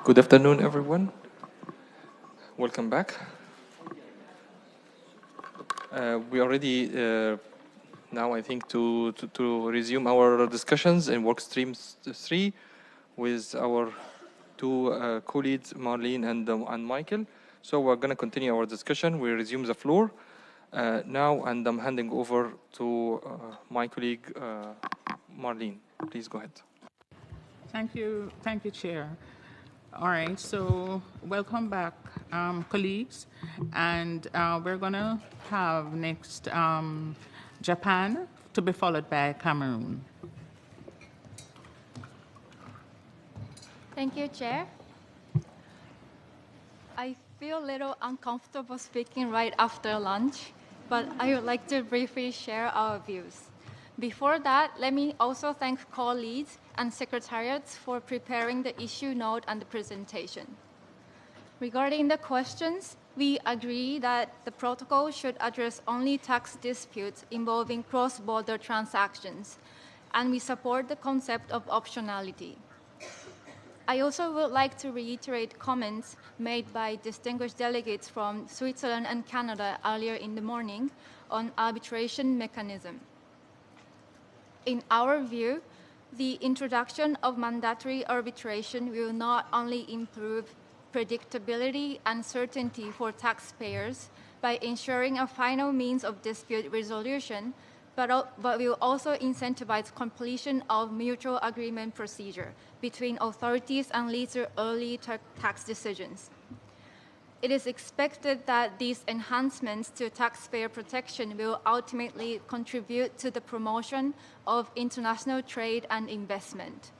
Good afternoon, everyone. Welcome back. We are ready now, I think, to resume our discussions in work stream 3 with our two co-leads, Marlene and Michael. So we're going to continue our discussion. We resume the floor now, and I'm handing over to my colleague, Marlene. Please go ahead. Thank you, Chair. All right, so welcome back, colleagues. And we're going to have next Japan, to be followed by Cameroon. Thank you, Chair. I feel a little uncomfortable speaking right after lunch, but I would like to briefly share our views. Before that, let me also thank co-leads and secretariats for preparing the issue note and the presentation. Regarding the questions, we agree that the protocol should address only tax disputes involving cross-border transactions, and we support the concept of optionality. I also would like to reiterate comments made by distinguished delegates from Switzerland and Canada earlier in the morning on arbitration mechanism. In our view, the introduction of mandatory arbitration will not only improve predictability and certainty for taxpayers by ensuring a final means of dispute resolution, but will also incentivize completion of mutual agreement procedure between authorities and lead to early tax decisions. It is expected that these enhancements to taxpayer protection will ultimately contribute to the promotion of international trade and investment.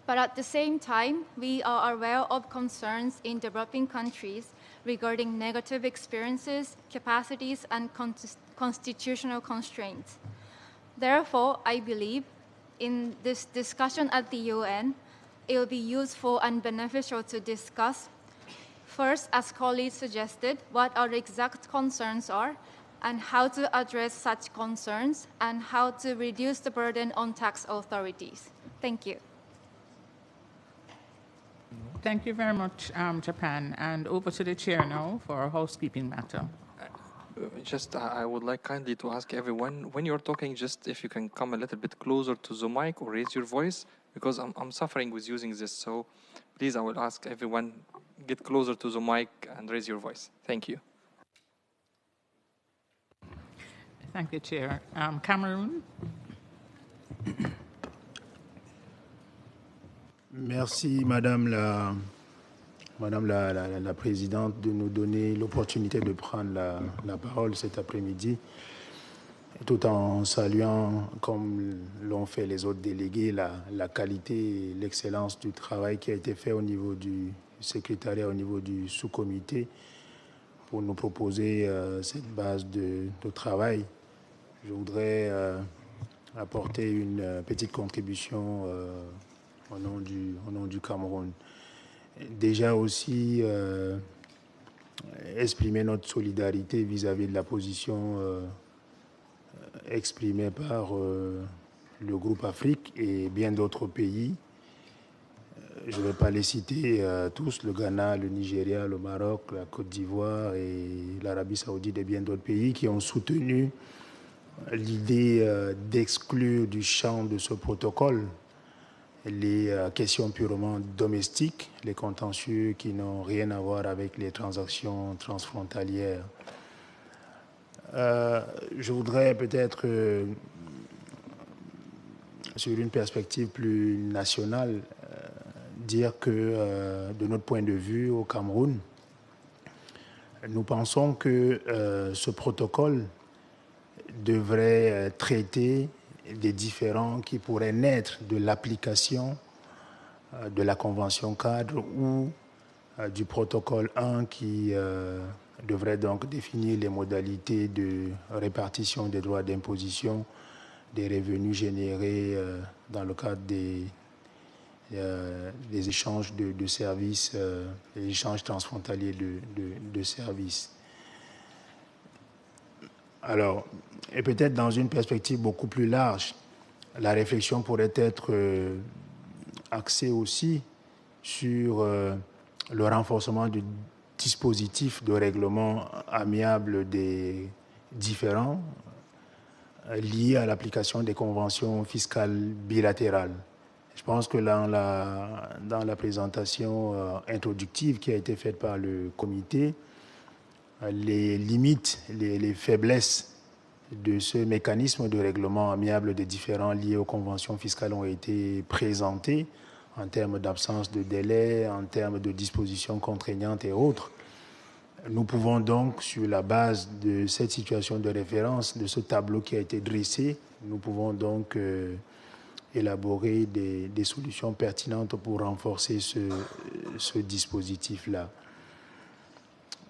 But at the same time, we are aware of concerns in developing countries regarding negative experiences, capacities, and constitutional constraints. Therefore, I believe in this discussion at the UN, it will be useful and beneficial to discuss first, as colleagues suggested, what our exact concerns are and how to address such concerns and how to reduce the burden on tax authorities. Thank you. Thank you very much, Japan. And over to the chair now for a housekeeping matter. I would like kindly to ask everyone, when you're talking, just if you can come a little bit closer to the mic or raise your voice, because I'm suffering with using this. So please, I will ask everyone, get closer to the mic and raise your voice. Thank you. Thank you, Chair. Cameroon. Merci, Madame la Présidente, de nous donner l'opportunité de prendre la parole cet après-midi, tout en saluant, comme l'ont fait les autres délégués, la qualité et l'excellence du travail qui a été fait au niveau du secrétariat, au niveau du sous-comité, pour nous proposer cette base de travail. Je voudrais apporter une petite contribution au nom du Cameroun. Déjà aussi exprimer notre solidarité vis-à-vis de la position exprimée par le groupe Afrique et bien d'autres pays. Je ne vais pas les citer tous, le Ghana, le Nigeria, le Maroc, la Côte d'Ivoire et l'Arabie Saoudite et bien d'autres pays qui ont soutenu l'idée d'exclure du champ de ce protocole les questions purement domestiques, les contentieux qui n'ont rien à voir avec les transactions transfrontalières. Je voudrais peut-être, sur une perspective plus nationale, dire que de notre point de vue au Cameroun, nous pensons que ce protocole devrait traiter des différends qui pourraient naître de l'application de la Convention cadre ou du protocole 1 qui devrait donc définir les modalités de répartition des droits d'imposition des revenus générés dans le cadre des échanges de services, des échanges transfrontaliers de services. Alors, et peut-être dans une perspective beaucoup plus large, la réflexion pourrait être axée aussi sur le renforcement du dispositif de règlement amiable des différends liés à l'application des conventions fiscales bilatérales. Je pense que dans la présentation introductive qui a été faite par le comité, les limites, les faiblesses de ce mécanisme de règlement amiable des différends liés aux conventions fiscales ont été présentées en termes d'absence de délai, en termes de dispositions contraignantes et autres. Nous pouvons donc, sur la base de cette situation de référence, de ce tableau qui a été dressé, nous pouvons donc élaborer des solutions pertinentes pour renforcer ce dispositif-là.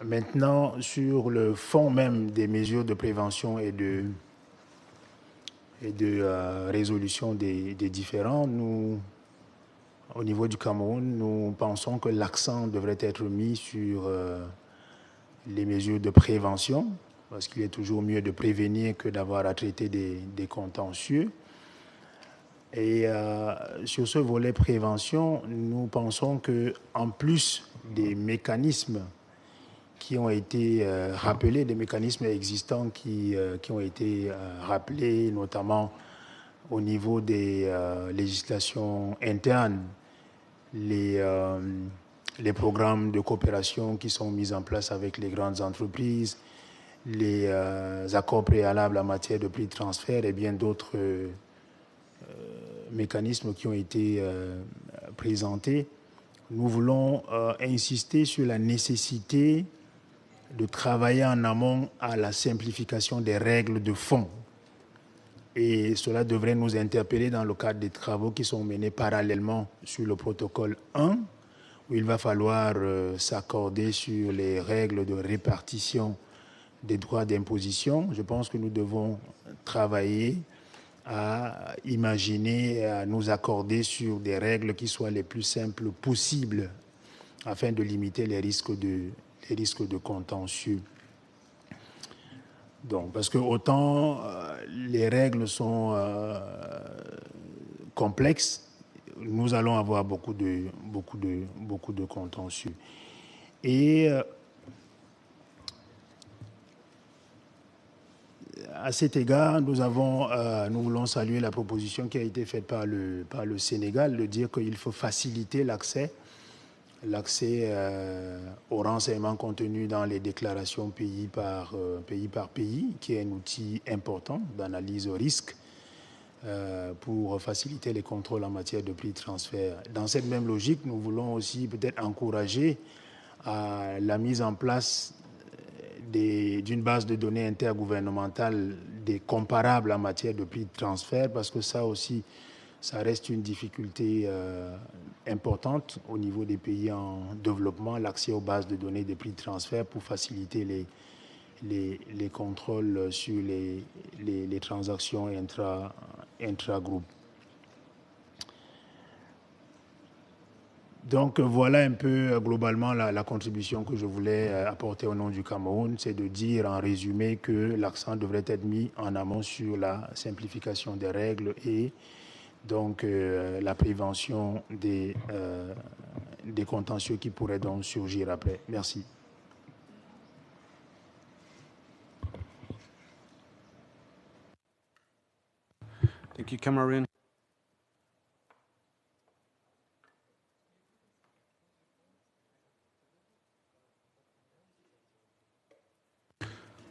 Maintenant, sur le fond même des mesures de prévention et de résolution des différends, nous, au niveau du Cameroun, nous pensons que l'accent devrait être mis sur les mesures de prévention, parce qu'il est toujours mieux de prévenir que d'avoir à traiter des contentieux. Et sur ce volet prévention, nous pensons qu'en plus des mécanismes qui ont été rappelés, des mécanismes existants qui ont été rappelés, notamment au niveau des législations internes, les programmes de coopération qui sont mis en place avec les grandes entreprises, les accords préalables en matière de prix de transfert et bien d'autres mécanismes qui ont été présentés. Nous voulons insister sur la nécessité de travailler en amont à la simplification des règles de fond. Et cela devrait nous interpeller dans le cadre des travaux qui sont menés parallèlement sur le protocole 1, où il va falloir s'accorder sur les règles de répartition des droits d'imposition. Je pense que nous devons travailler à imaginer et à nous accorder sur des règles qui soient les plus simples possibles afin de limiter les risques de contentieux. Donc, parce que autant les règles sont complexes, nous allons avoir beaucoup de contentieux. Et à cet égard, nous voulons saluer la proposition qui a été faite par le Sénégal de dire qu'il faut faciliter l'accès au renseignement contenu dans les déclarations pays par pays, qui est un outil important d'analyse au risque pour faciliter les contrôles en matière de prix de transfert. Dans cette même logique, nous voulons aussi peut-être encourager à la mise en place d'une base de données intergouvernementale des comparables en matière de prix de transfert, parce que ça aussi, ça reste une difficulté importante au niveau des pays en développement, l'accès aux bases de données des prix de transfert pour faciliter les contrôles sur les transactions intra-groupes. Donc voilà un peu globalement la contribution que je voulais apporter au nom du Cameroun, c'est de dire en résumé que l'accent devrait être mis en amont sur la simplification des règles et donc la prévention des contentieux qui pourraient donc surgir après. Merci. Thank you, Cameroon.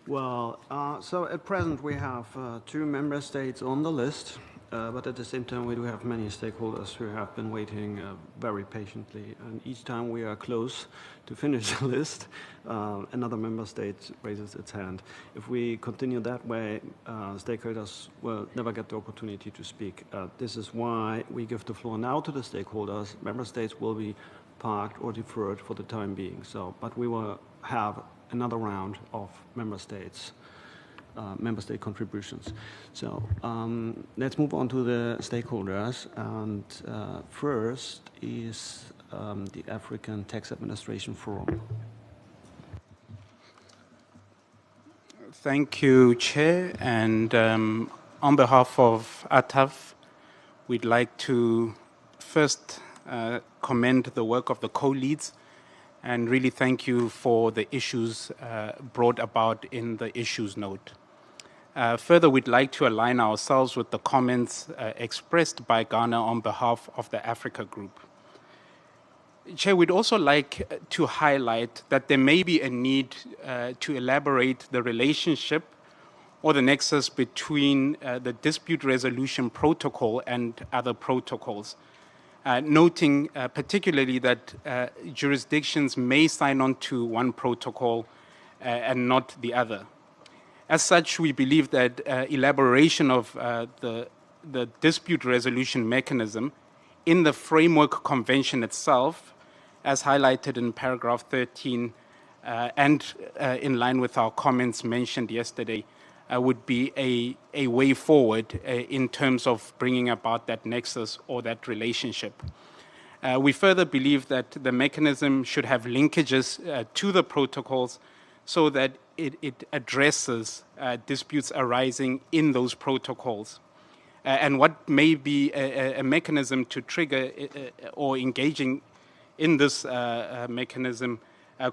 Well, so at present we have 2 member states on the list, but at the same time we do have many stakeholders who have been waiting very patiently, and each time we are close to finish the list, another member state raises its hand. If we continue that way, stakeholders will never get the opportunity to speak. This is why we give the floor now to the stakeholders. Member states will be parked or deferred for the time being. So, but we will have another round of member state contributions. So let's move on to the stakeholders. And first is the African Tax Administration Forum. Thank you, Chair. And on behalf of ATAF, we'd like to first commend the work of the co-leads and really thank you for the issues brought about in the issues note. Further, we'd like to align ourselves with the comments expressed by Ghana on behalf of the Africa Group. Chair, we'd also like to highlight that there may be a need to elaborate the relationship or the nexus between the dispute resolution protocol and other protocols, noting particularly that jurisdictions may sign on to one protocol and not the other. As such, we believe that elaboration of the dispute resolution mechanism in the Framework Convention itself, as highlighted in paragraph 13 and in line with our comments mentioned yesterday, would be a way forward in terms of bringing about that nexus or that relationship. We further believe that the mechanism should have linkages to the protocols so that it addresses disputes arising in those protocols. And what may be a mechanism to trigger or engaging in this mechanism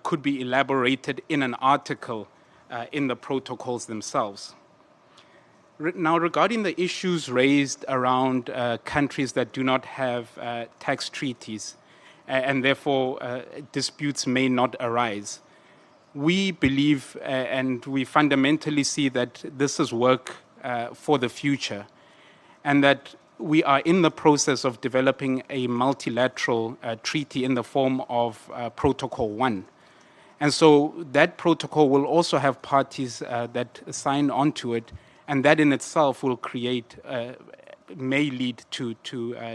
could be elaborated in an article in the protocols themselves. Now, regarding the issues raised around countries that do not have tax treaties and therefore disputes may not arise, we believe and we fundamentally see that this is work for the future and that we are in the process of developing a multilateral treaty in the form of Protocol 1. And so that protocol will also have parties that sign onto it, and that in itself will create, may lead to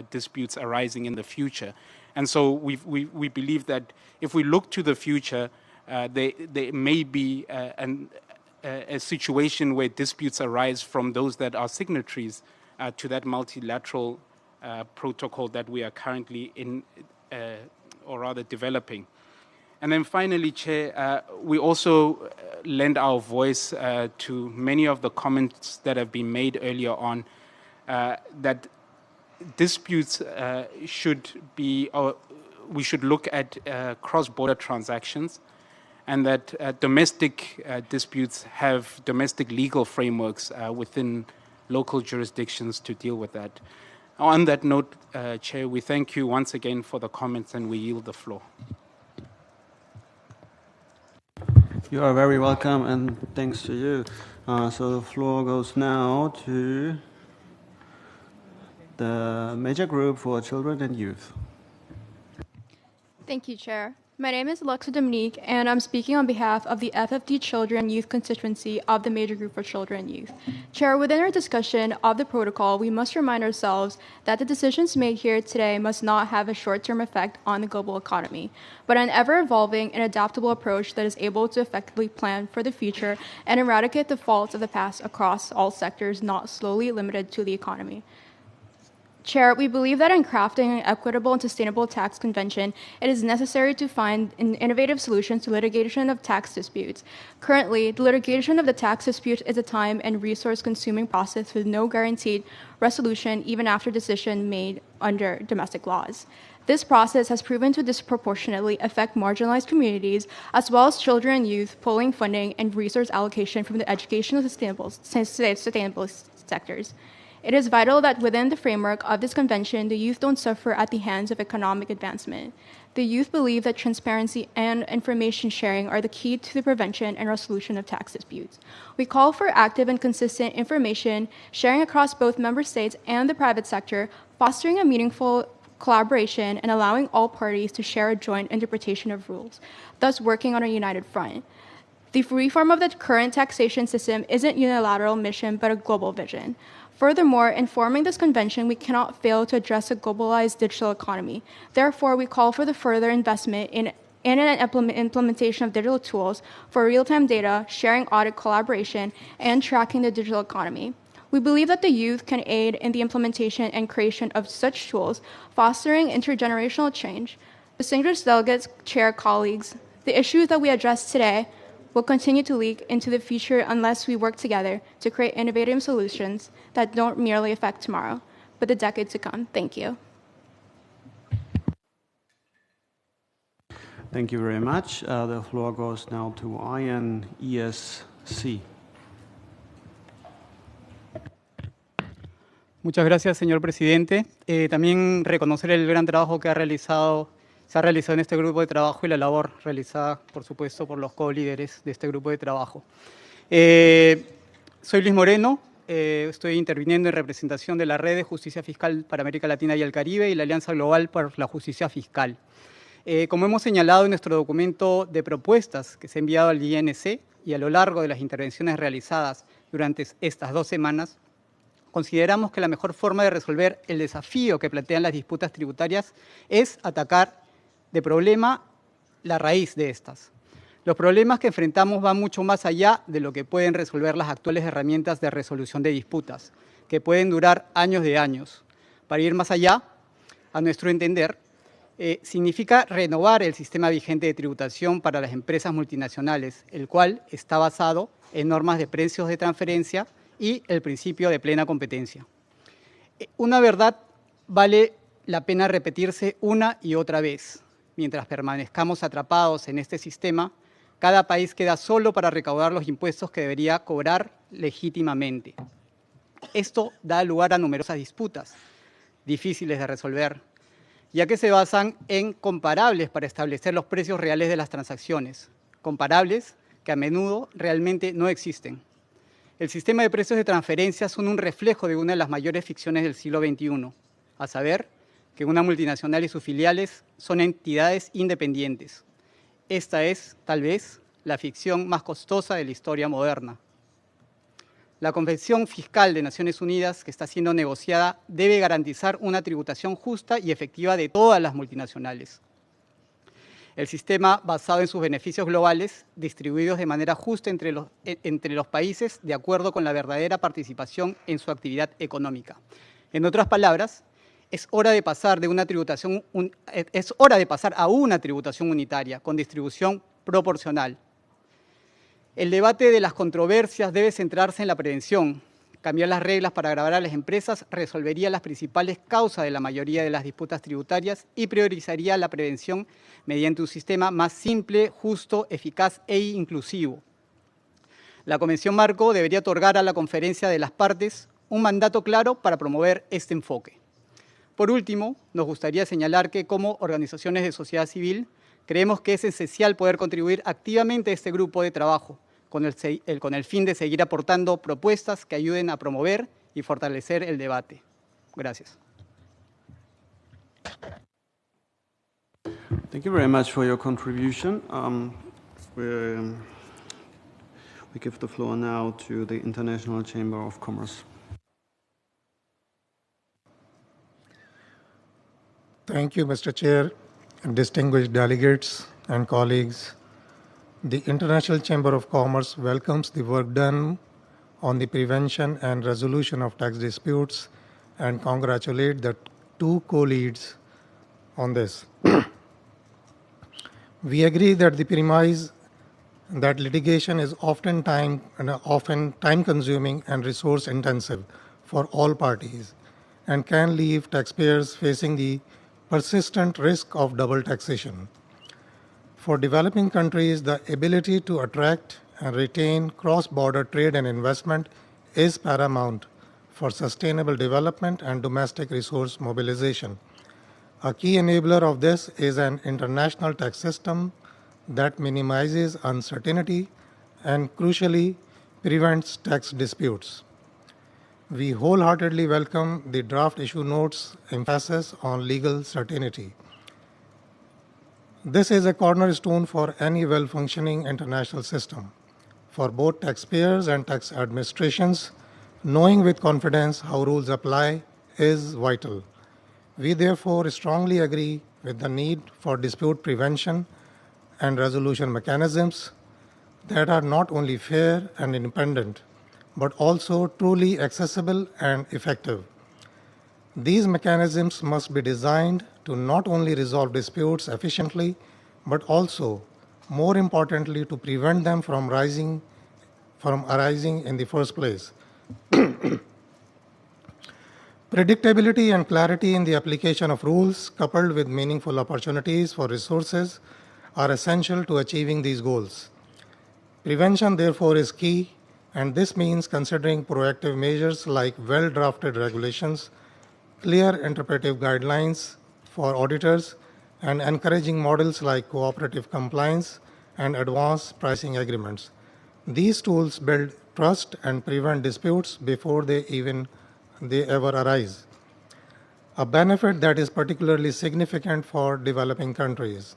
disputes arising in the future. And so we believe that if we look to the future, there may be a situation where disputes arise from those that are signatories to that multilateral protocol that we are currently in, or rather developing. And then finally, Chair, we also lend our voice to many of the comments that have been made earlier on, that disputes should be, we should look at cross-border transactions, and that domestic disputes have domestic legal frameworks within local jurisdictions to deal with that. On that note, Chair, we thank you once again for the comments and we yield the floor. You are very welcome, and thanks to you. So the floor goes now to the Major Group for Children and Youth. Thank you, Chair. My name is Alexa Dominique, and I'm speaking on behalf of the FFD Children and Youth constituency of the Major Group for Children and Youth. Chair, within our discussion of the protocol, we must remind ourselves that the decisions made here today must not have a short-term effect on the global economy, but an ever-evolving and adaptable approach that is able to effectively plan for the future and eradicate the faults of the past across all sectors, not solely limited to the economy. Chair, we believe that in crafting an equitable and sustainable tax convention, it is necessary to find innovative solutions to litigation of tax disputes. Currently, the litigation of the tax dispute is a time and resource-consuming process with no guaranteed resolution even after decision made under domestic laws. This process has proven to disproportionately affect marginalized communities, as well as children and youth, pulling funding and resource allocation from the educational sustainable sectors. It is vital that within the framework of this convention, the youth don't suffer at the hands of economic advancement. The youth believe that transparency and information sharing are the key to the prevention and resolution of tax disputes. We call for active and consistent information sharing across both member states and the private sector, fostering a meaningful collaboration and allowing all parties to share a joint interpretation of rules, thus working on a united front. The reform of the current taxation system isn't a unilateral mission, but a global vision. Furthermore, in forming this convention, we cannot fail to address a globalized digital economy. Therefore, we call for the further investment in an implementation of digital tools for real-time data, sharing audit collaboration, and tracking the digital economy. We believe that the youth can aid in the implementation and creation of such tools, fostering intergenerational change. Distinguished delegates, chair, colleagues, the issues that we addressed today will continue to leak into the future unless we work together to create innovative solutions that don't merely affect tomorrow, but the decade to come. Thank you. Thank you very much. The floor goes now to INESC. Muchas gracias, señor presidente. También reconocer el gran trabajo que se ha realizado en este grupo de trabajo y la labor realizada, por supuesto, por los co-líderes de este grupo de trabajo. Soy Luis Moreno, estoy interviniendo en representación de la Red de Justicia Fiscal para América Latina y el Caribe y la Alianza Global por la Justicia Fiscal. Como hemos señalado en nuestro documento de propuestas que se ha enviado al INC y a lo largo de las intervenciones realizadas durante estas 2 semanas, consideramos que la mejor forma de resolver el desafío que plantean las disputas tributarias es atacar de problema la raíz de estas. Los problemas que enfrentamos van mucho más allá de lo que pueden resolver las actuales herramientas de resolución de disputas, que pueden durar años de años. Para ir más allá, a nuestro entender, significa renovar el sistema vigente de tributación para las empresas multinacionales, el cual está basado en normas de precios de transferencia y el principio de plena competencia. Una verdad vale la pena repetirse una y otra vez. Mientras permanezcamos atrapados en este sistema, cada país queda solo para recaudar los impuestos que debería cobrar legítimamente. Esto da lugar a numerosas disputas, difíciles de resolver, ya que se basan en comparables para establecer los precios reales de las transacciones, comparables que a menudo realmente no existen. El sistema de precios de transferencia son un reflejo de una de las mayores ficciones del siglo XXI, a saber, que una multinacional y sus filiales son entidades independientes. Esta es, tal vez, la ficción más costosa de la historia moderna. La Convención Fiscal de Naciones Unidas, que está siendo negociada, debe garantizar una tributación justa y efectiva de todas las multinacionales. El sistema basado en sus beneficios globales, distribuidos de manera justa entre los países de acuerdo con la verdadera participación en su actividad económica. En otras palabras, es hora de pasar a una tributación unitaria, con distribución proporcional. El debate de las controversias debe centrarse en la prevención. Cambiar las reglas para gravar a las empresas resolvería las principales causas de la mayoría de las disputas tributarias y priorizaría la prevención mediante un sistema más simple, justo, eficaz e inclusivo. La Convención Marco debería otorgar a la Conferencia de las Partes un mandato claro para promover este enfoque. Por último, nos gustaría señalar que como organizaciones de sociedad civil creemos que es esencial poder contribuir activamente a este grupo de trabajo, con el fin de seguir aportando propuestas que ayuden a promover y fortalecer el debate. Gracias. Thank you very much for your contribution. We give the floor now to the International Chamber of Commerce. Thank you, Mr. Chair, and distinguished delegates and colleagues. The International Chamber of Commerce welcomes the work done on the prevention and resolution of tax disputes and congratulate the 2 co-leads on this. We agree that the premise that litigation is often time-consuming and resource-intensive for all parties and can leave taxpayers facing the persistent risk of double taxation. For developing countries, the ability to attract and retain cross-border trade and investment is paramount for sustainable development and domestic resource mobilization. A key enabler of this is an international tax system that minimizes uncertainty and, crucially, prevents tax disputes. We wholeheartedly welcome the draft issue notes' emphasis on legal certainty. This is a cornerstone for any well-functioning international system. For both taxpayers and tax administrations, knowing with confidence how rules apply is vital. We therefore strongly agree with the need for dispute prevention and resolution mechanisms that are not only fair and independent, but also truly accessible and effective. These mechanisms must be designed to not only resolve disputes efficiently, but also, more importantly, to prevent them from arising in the first place. Predictability and clarity in the application of rules, coupled with meaningful opportunities for resources, are essential to achieving these goals. Prevention, therefore, is key, and this means considering proactive measures like well-drafted regulations, clear interpretive guidelines for auditors, and encouraging models like cooperative compliance and advanced pricing agreements. These tools build trust and prevent disputes before they ever arise, a benefit that is particularly significant for developing countries.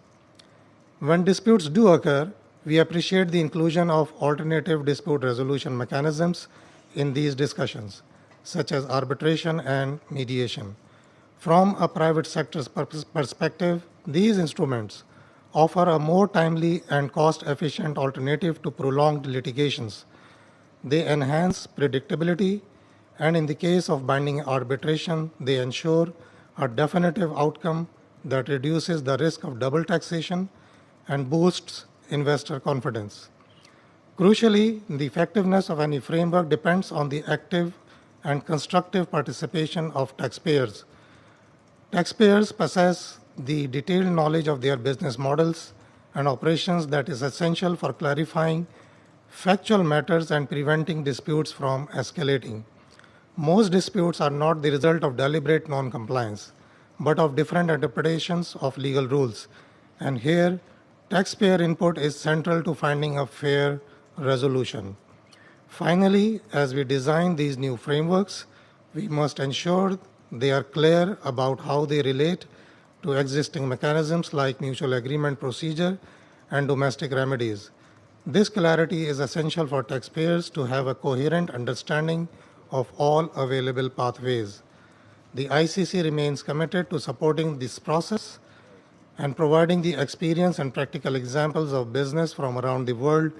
When disputes do occur, we appreciate the inclusion of alternative dispute resolution mechanisms in these discussions, such as arbitration and mediation. From a private sector's perspective, these instruments offer a more timely and cost-efficient alternative to prolonged litigations. They enhance predictability, and in the case of binding arbitration, they ensure a definitive outcome that reduces the risk of double taxation and boosts investor confidence. Crucially, the effectiveness of any framework depends on the active and constructive participation of taxpayers. Taxpayers possess the detailed knowledge of their business models and operations that is essential for clarifying factual matters and preventing disputes from escalating. Most disputes are not the result of deliberate non-compliance, but of different interpretations of legal rules. And here, taxpayer input is central to finding a fair resolution. Finally, as we design these new frameworks, we must ensure they are clear about how they relate to existing mechanisms like mutual agreement procedure and domestic remedies. This clarity is essential for taxpayers to have a coherent understanding of all available pathways. The ICC remains committed to supporting this process and providing the experience and practical examples of business from around the world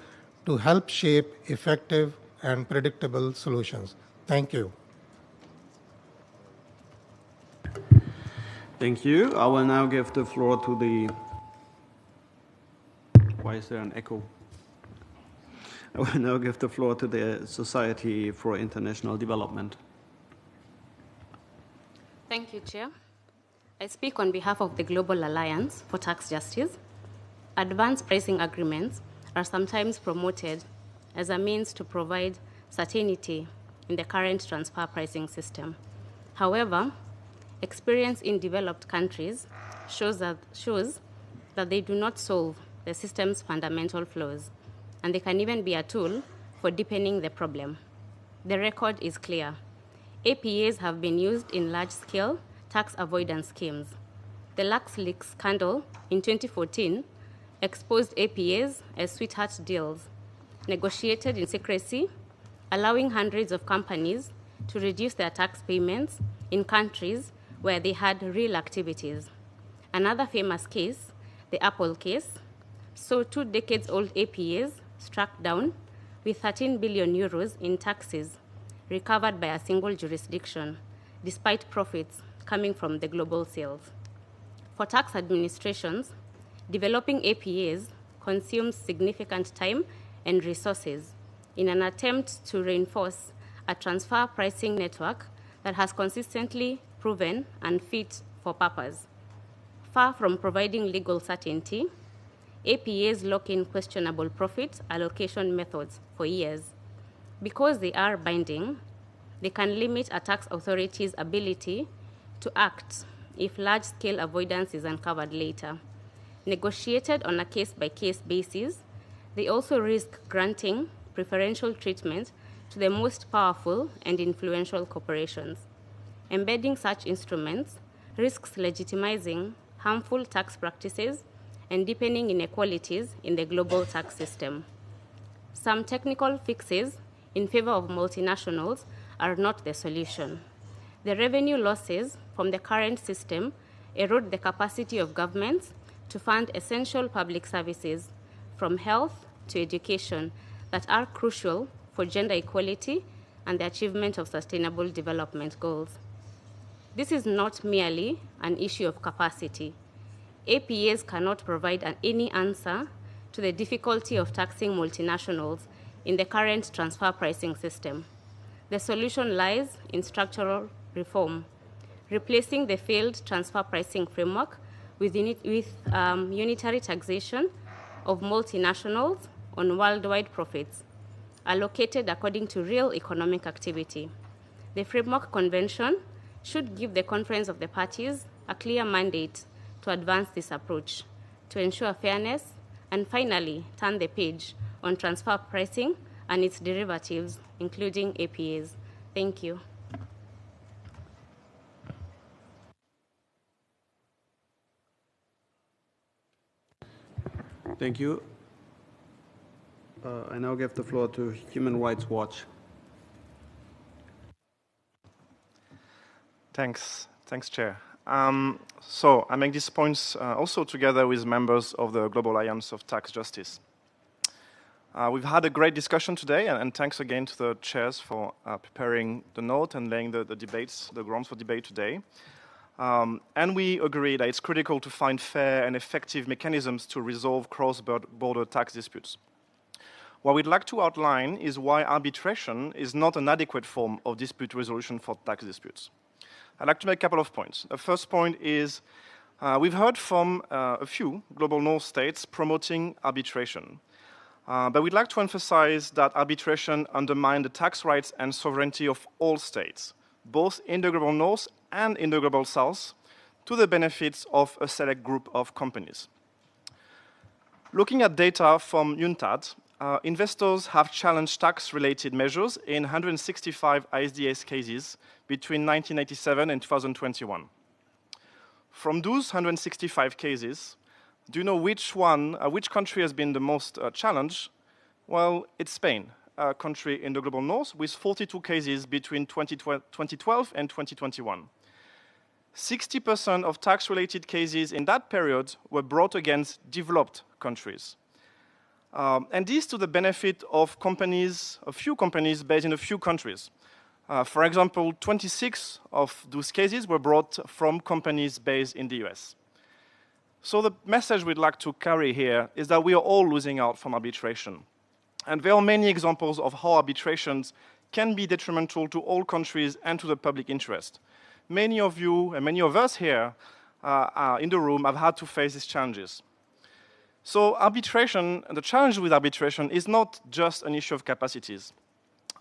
to help shape effective and predictable solutions. Thank you. Thank you. I will now give the floor to the... Why is there an echo? I will now give the floor to the Society for International Development. Thank you, Chair. I speak on behalf of the Global Alliance for Tax Justice. Advanced pricing agreements are sometimes promoted as a means to provide certainty in the current transfer pricing system. However, experience in developed countries shows that they do not solve the system's fundamental flaws, and they can even be a tool for deepening the problem. The record is clear. APAs have been used in large-scale tax avoidance schemes. The LuxLeaks scandal in 2014 exposed APAs as sweetheart deals, negotiated in secrecy, allowing hundreds of companies to reduce their tax payments in countries where they had real activities. Another famous case, the Apple case, saw 2 decades-old APAs struck down with 13 billion euros in taxes recovered by a single jurisdiction, despite profits coming from the global sales. For tax administrations, developing APAs consumes significant time and resources in an attempt to reinforce a transfer pricing network that has consistently proven unfit for purpose. Far from providing legal certainty, APAs lock in questionable profit allocation methods for years. Because they are binding, they can limit a tax authority's ability to act if large-scale avoidance is uncovered later. Negotiated on a case-by-case basis, they also risk granting preferential treatment to the most powerful and influential corporations. Embedding such instruments risks legitimizing harmful tax practices and deepening inequalities in the global tax system. Some technical fixes in favor of multinationals are not the solution. The revenue losses from the current system erode the capacity of governments to fund essential public services, from health to education, that are crucial for gender equality and the achievement of sustainable development goals. This is not merely an issue of capacity. APAs cannot provide any answer to the difficulty of taxing multinationals in the current transfer pricing system. The solution lies in structural reform, replacing the failed transfer pricing framework with unitary taxation of multinationals on worldwide profits, allocated according to real economic activity. The Framework Convention should give the Conference of the Parties a clear mandate to advance this approach, to ensure fairness, and finally turn the page on transfer pricing and its derivatives, including APAs. Thank you. Thank you. I now give the floor to Human Rights Watch. Thanks, Chair. So I make these points also together with members of the Global Alliance of Tax Justice. We've had a great discussion today, and thanks again to the chairs for preparing the note and laying the grounds for debate today. And we agree that it's critical to find fair and effective mechanisms to resolve cross-border tax disputes. What we'd like to outline is why arbitration is not an adequate form of dispute resolution for tax disputes. I'd like to make a couple of points. The first point is we've heard from a few global north states promoting arbitration. But we'd like to emphasize that arbitration undermines the tax rights and sovereignty of all states, both in the global north and in the global south, to the benefits of a select group of companies. Looking at data from UNTAD, investors have challenged tax-related measures in 165 ISDS cases between 1987 and 2021. From those 165 cases, do you know which country has been the most challenged? Well, it's Spain, a country in the global north, with 42 cases between 2012 and 2021. 60% of tax-related cases in that period were brought against developed countries. And this to the benefit of companies, a few companies based in a few countries. For example, 26 of those cases were brought from companies based in the US. So the message we'd like to carry here is that we are all losing out from arbitration. And there are many examples of how arbitrations can be detrimental to all countries and to the public interest. Many of you and many of us here in the room have had to face these challenges. So arbitration, the challenge with arbitration is not just an issue of capacities.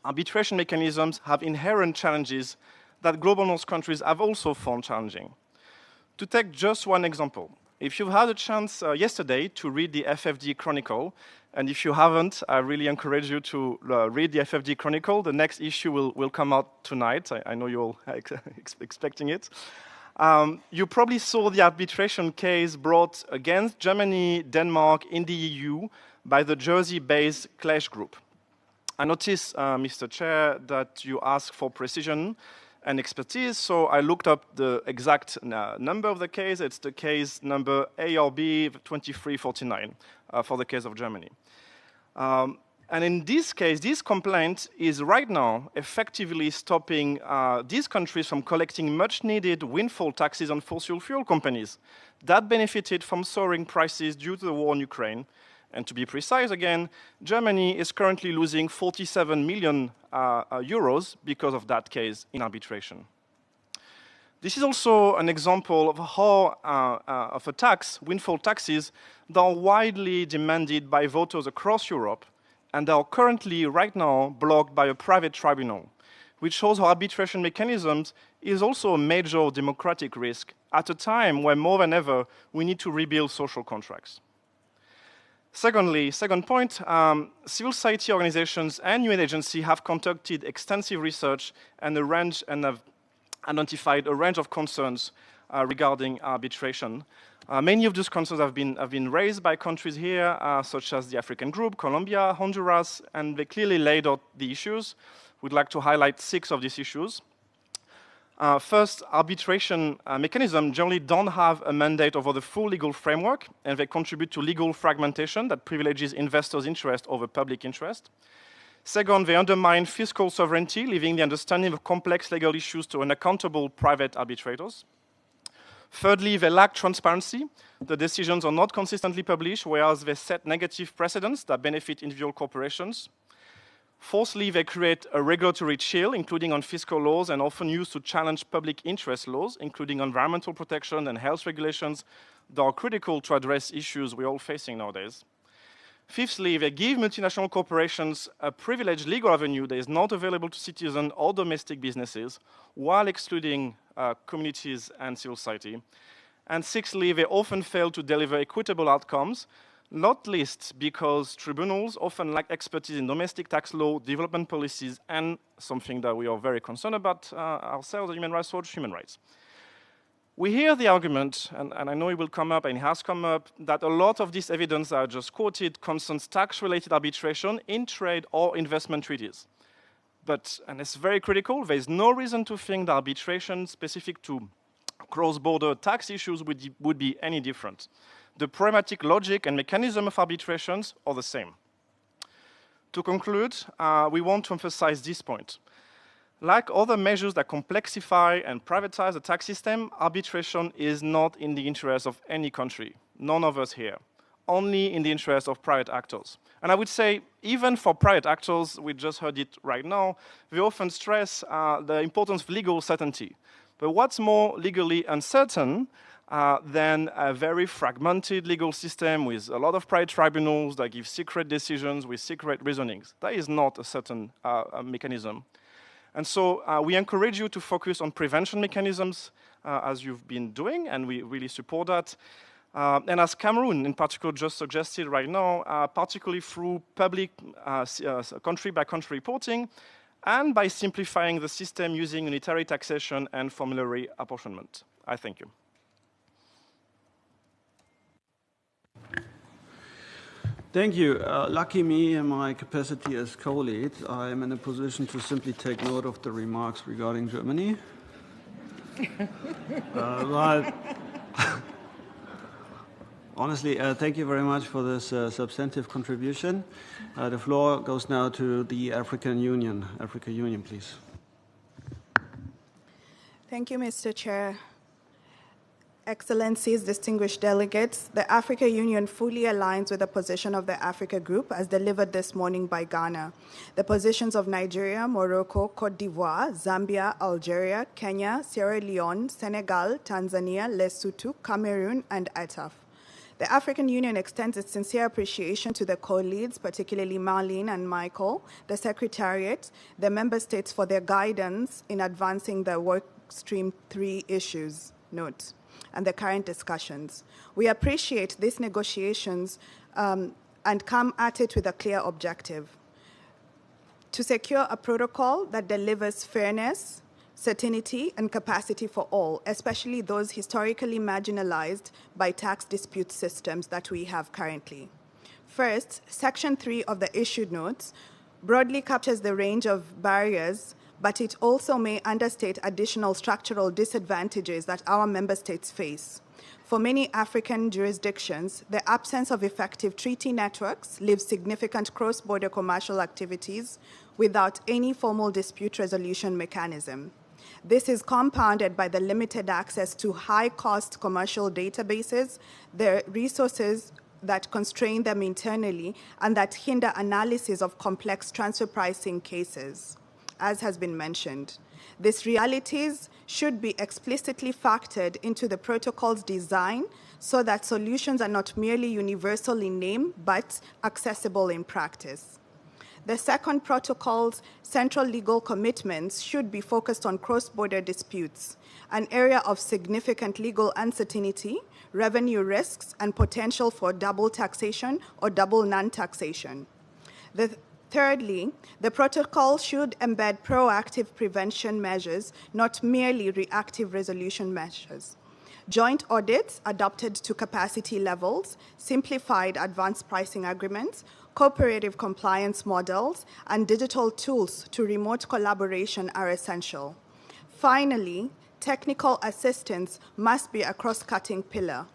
Arbitration mechanisms have inherent challenges that global north countries have also found challenging. To take just one example, if you've had a chance yesterday to read the FFD Chronicle, and if you haven't, I really encourage you to read the FFD Chronicle. The next issue will come out tonight. I know you're all expecting it. You probably saw the arbitration case brought against Germany, Denmark, in the EU by the Jersey-based Clash Group. I noticed, Mr. Chair, that you asked for precision and expertise, so I looked up the exact number of the case. It's the case number ARB 2349 for the case of Germany. And in this case, this complaint is right now effectively stopping these countries from collecting much-needed windfall taxes on fossil fuel companies that benefited from soaring prices due to the war in Ukraine. And to be precise again, Germany is currently losing 47 million euros because of that case in arbitration. This is also an example of how of a tax, windfall taxes, that are widely demanded by voters across Europe and are currently, right now, blocked by a private tribunal, which shows how arbitration mechanisms is also a major democratic risk at a time when more than ever we need to rebuild social contracts. Secondly, second point, civil society organizations and UN agencies have conducted extensive research and have identified a range of concerns regarding arbitration. Many of those concerns have been raised by countries here, such as the African Group, Colombia, Honduras, and they clearly laid out the issues. We'd like to highlight 6 of these issues. First, arbitration mechanisms generally don't have a mandate over the full legal framework, and they contribute to legal fragmentation that privileges investors' interest over public interest. Second, they undermine fiscal sovereignty, leaving the understanding of complex legal issues to unaccountable private arbitrators. Thirdly, they lack transparency. The decisions are not consistently published, whereas they set negative precedents that benefit individual corporations. Fourthly, they create a regulatory chill, including on fiscal laws and often used to challenge public interest laws, including environmental protection and health regulations that are critical to address issues we're all facing nowadays. Fifthly, they give multinational corporations a privileged legal avenue that is not available to citizens or domestic businesses, while excluding communities and civil society. And sixthly, they often fail to deliver equitable outcomes, not least because tribunals often lack expertise in domestic tax law, development policies, and something that we are very concerned about ourselves at Human Rights Watch, human rights. We hear the argument, and I know it will come up, and it has come up, that a lot of this evidence that I just quoted concerns tax-related arbitration in trade or investment treaties. But, and it's very critical, there is no reason to think that arbitration specific to cross-border tax issues would be any different. The pragmatic logic and mechanism of arbitrations are the same. To conclude, we want to emphasize this point. Like other measures that complexify and privatize the tax system, arbitration is not in the interest of any country, none of us here, only in the interest of private actors. And I would say, even for private actors, we just heard it right now, we often stress the importance of legal certainty. But what's more legally uncertain than a very fragmented legal system with a lot of private tribunals that give secret decisions with secret reasonings? That is not a certain mechanism. And so we encourage you to focus on prevention mechanisms as you've been doing, and we really support that. And as Cameroon in particular just suggested right now, particularly through public country-by-country reporting, and by simplifying the system using unitary taxation and formulary apportionment. I thank you. Thank you. Lucky me, in my capacity as co-lead, I am in a position to simply take note of the remarks regarding Germany. But honestly, thank you very much for this substantive contribution. The floor goes now to the African Union. African Union, please. Thank you, Mr. Chair. Excellencies, distinguished delegates, the African Union fully aligns with the position of the Africa Group as delivered this morning by Ghana. The positions of Nigeria, Morocco, Cote d'Ivoire, Zambia, Algeria, Kenya, Sierra Leone, Senegal, Tanzania, Lesotho, Cameroon, and ATAF. The African Union extends its sincere appreciation to the co-leads, particularly Marlene and Michael, the Secretariat, the member states for their guidance in advancing the Work Stream 3 issues. Note. And the current discussions. We appreciate these negotiations and come at it with a clear objective: to secure a protocol that delivers fairness, certainty, and capacity for all, especially those historically marginalized by tax dispute systems that we have currently. First, Section 3 of the issued notes broadly captures the range of barriers, but it also may understate additional structural disadvantages that our member states face. For many African jurisdictions, the absence of effective treaty networks leaves significant cross-border commercial activities without any formal dispute resolution mechanism. This is compounded by the limited access to high-cost commercial databases, the resources that constrain them internally, and that hinder analysis of complex transfer pricing cases, as has been mentioned. These realities should be explicitly factored into the protocol's design so that solutions are not merely universal in name, but accessible in practice. The second protocol's central legal commitments should be focused on cross-border disputes, an area of significant legal uncertainty, revenue risks, and potential for double taxation or double non-taxation. Thirdly, the protocol should embed proactive prevention measures, not merely reactive resolution measures. Joint audits adapted to capacity levels, simplified advanced pricing agreements, cooperative compliance models, and digital tools to remote collaboration are essential. Finally, technical assistance must be a cross-cutting pillar.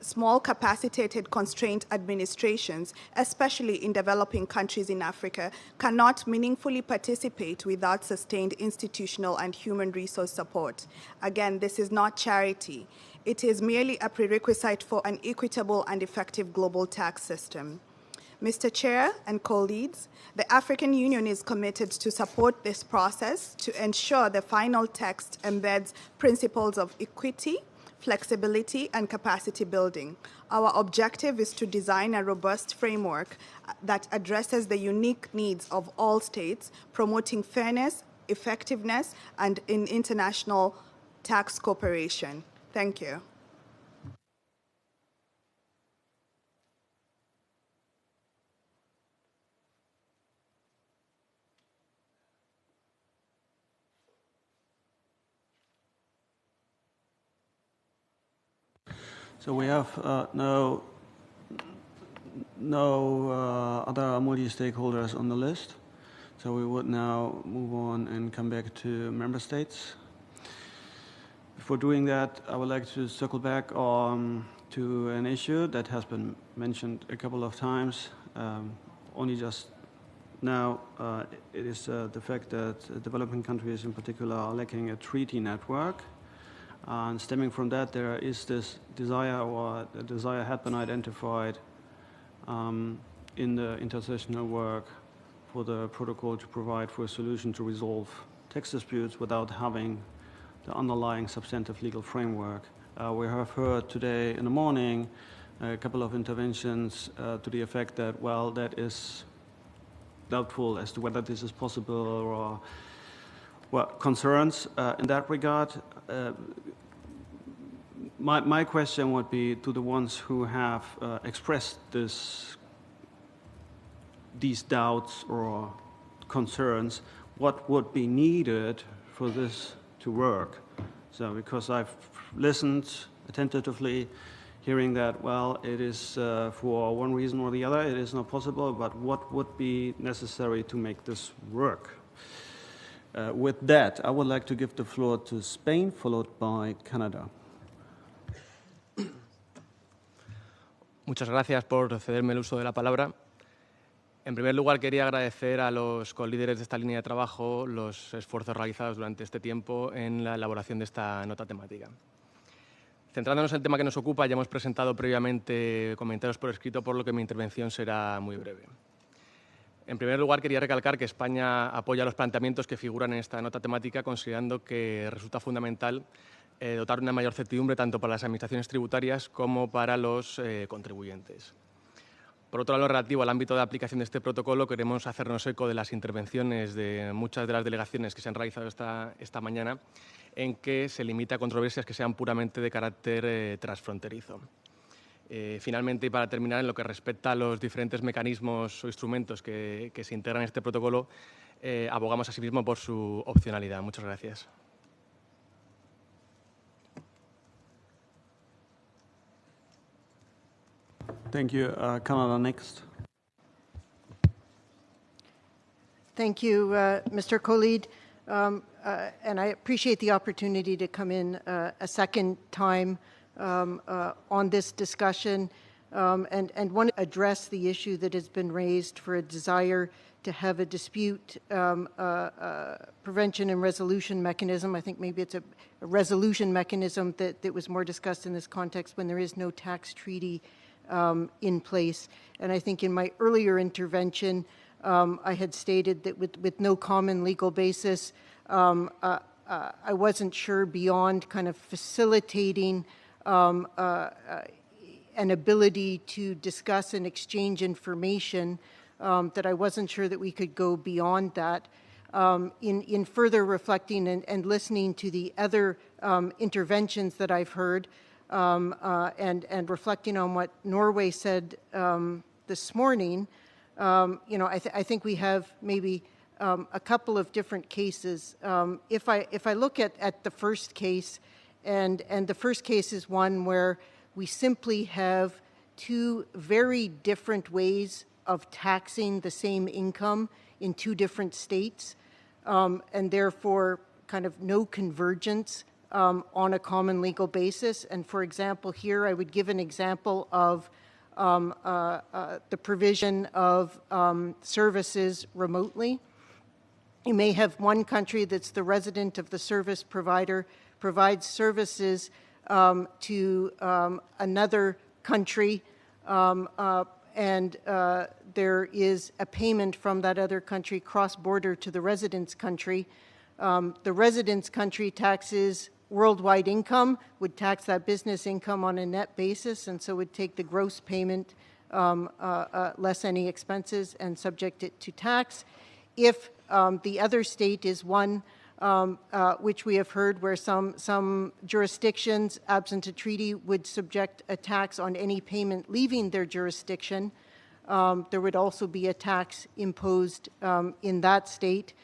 Small capacitated constrained administrations, especially in developing countries in Africa, cannot meaningfully participate without sustained institutional and human resource support. Again, this is not charity. It is merely a prerequisite for an equitable and effective global tax system. Mr. Chair and co-leads, the African Union is committed to support this process to ensure the final text embeds principles of equity, flexibility, and capacity building. Our objective is to design a robust framework that addresses the unique needs of all states, promoting fairness, effectiveness, and in international tax cooperation. Thank you. So we have no other multi-stakeholders on the list. So we would now move on and come back to member states. Before doing that, I would like to circle back to an issue that has been mentioned a couple of times. Only just now, it is the fact that developing countries in particular are lacking a treaty network. And stemming from that, there is this desire, or the desire had been identified in the intersessional work for the protocol to provide for a solution to resolve tax disputes without having the underlying substantive legal framework. We have heard today in the morning a couple of interventions to the effect that, well, that is doubtful as to whether this is possible, or well, concerns in that regard. My question would be to the ones who have expressed these doubts or concerns, what would be needed for this to work? So, because I've listened attentively, hearing that, well, it is for one reason or the other, it is not possible, but what would be necessary to make this work? With that, I would like to give the floor to Spain, followed by Canada. Muchas gracias por cederme el uso de la palabra. En primer lugar, quería agradecer a los colíderes de esta línea de trabajo los esfuerzos realizados durante este tiempo en la elaboración de esta nota temática. Centrándonos en el tema que nos ocupa, ya hemos presentado previamente comentarios por escrito, por lo que mi intervención será muy breve. En primer lugar, quería recalcar que España apoya los planteamientos que figuran en esta nota temática, considerando que resulta fundamental dotar una mayor certidumbre tanto para las administraciones tributarias como para los contribuyentes. Por otro lado, en lo relativo al ámbito de aplicación de este protocolo, queremos hacernos eco de las intervenciones de muchas de las delegaciones que se han realizado esta mañana, en que se limita a controversias que sean puramente de carácter transfronterizo. Finalmente, y para terminar, en lo que respecta a los diferentes mecanismos o instrumentos que se integran en este protocolo, abogamos asimismo por su opcionalidad. Muchas gracias. Thank you. Canada next. Thank you, Mr. Khalid. And I appreciate the opportunity to come in a second time on this discussion and want to address the issue that has been raised for a desire to have a dispute prevention and resolution mechanism. I think maybe it's a resolution mechanism that was more discussed in this context when there is no tax treaty in place. And I think in my earlier intervention, I had stated that with no common legal basis, I wasn't sure beyond kind of facilitating an ability to discuss and exchange information, that I wasn't sure that we could go beyond that. In further reflecting and listening to the other interventions that I've heard, and reflecting on what Norway said this morning, I think we have maybe a couple of different cases. If I look at the first case, and the first case is one where we simply have two very different ways of taxing the same income in two different states, and therefore kind of no convergence on a common legal basis. And for example, here I would give an example of the provision of services remotely. You may have one country that's the resident of the service provider, provides services to another country, and there is a payment from that other country cross-border to the residence country. The residence country taxes worldwide income, would tax that business income on a net basis, and so would take the gross payment less any expenses and subject it to tax. If the other state is one which we have heard where some jurisdictions, absent a treaty, would subject a tax on any payment leaving their jurisdiction, there would also be a tax imposed in that state.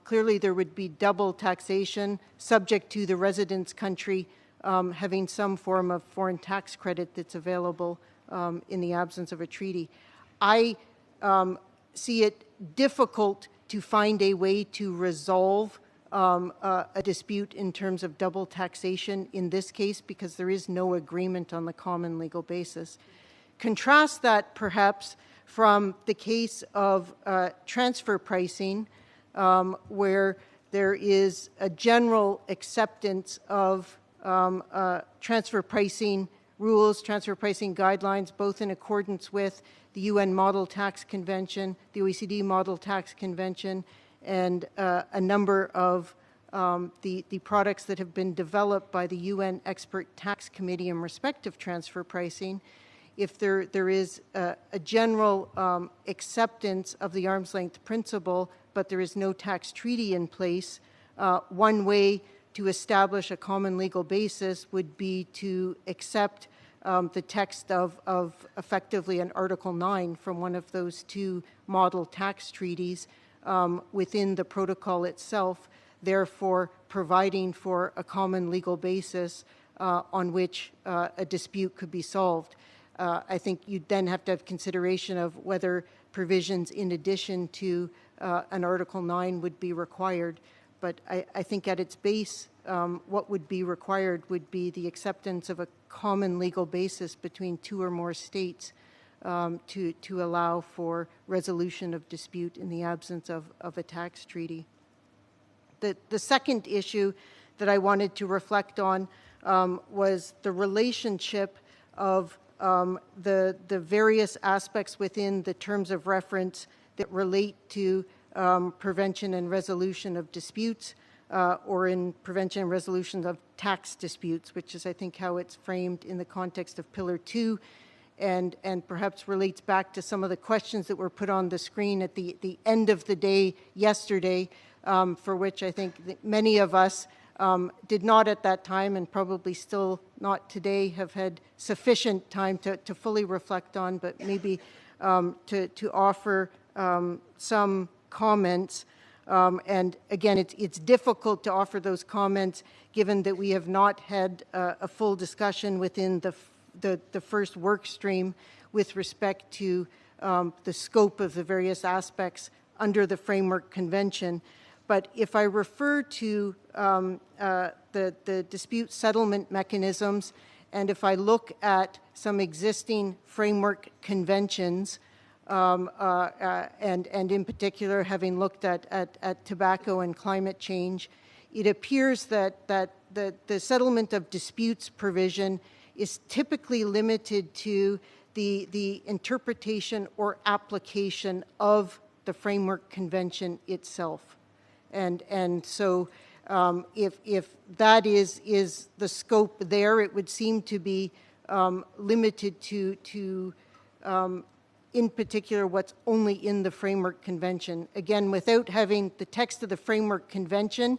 Clearly, there would be double taxation subject to the residence country having some form of foreign tax credit that's available in the absence of a treaty. I see it difficult to find a way to resolve a dispute in terms of double taxation in this case because there is no agreement on the common legal basis. Contrast that perhaps from the case of transfer pricing, where there is a general acceptance of transfer pricing rules, transfer pricing guidelines, both in accordance with the UN Model Tax Convention, the OECD Model Tax Convention, and a number of the products that have been developed by the UN Expert Tax Committee in respect of transfer pricing. If there is a general acceptance of the arm's length principle, but there is no tax treaty in place, one way to establish a common legal basis would be to accept the text of effectively an Article 9 from one of those two model tax treaties within the protocol itself, therefore providing for a common legal basis on which a dispute could be solved. I think you'd then have to have consideration of whether provisions in addition to an Article 9 would be required. But I think at its base, what would be required would be the acceptance of a common legal basis between two or more states to allow for resolution of dispute in the absence of a tax treaty. The second issue that I wanted to reflect on was the relationship of the various aspects within the terms of reference that relate to prevention and resolution of disputes or in prevention and resolution of tax disputes, which is, I think, how it's framed in the context of Pillar 2 and perhaps relates back to some of the questions that were put on the screen at the end of the day yesterday, for which I think that many of us did not at that time and probably still not today have had sufficient time to fully reflect on, but maybe to offer some comments. And again, it's difficult to offer those comments given that we have not had a full discussion within the first work stream with respect to the scope of the various aspects under the Framework Convention. But if I refer to the dispute settlement mechanisms, and if I look at some existing framework conventions, and in particular having looked at tobacco and climate change, it appears that the settlement of disputes provision is typically limited to the interpretation or application of the Framework Convention itself. And so if that is the scope there, it would seem to be limited to in particular what's only in the Framework Convention. Again, without having the text of the Framework Convention,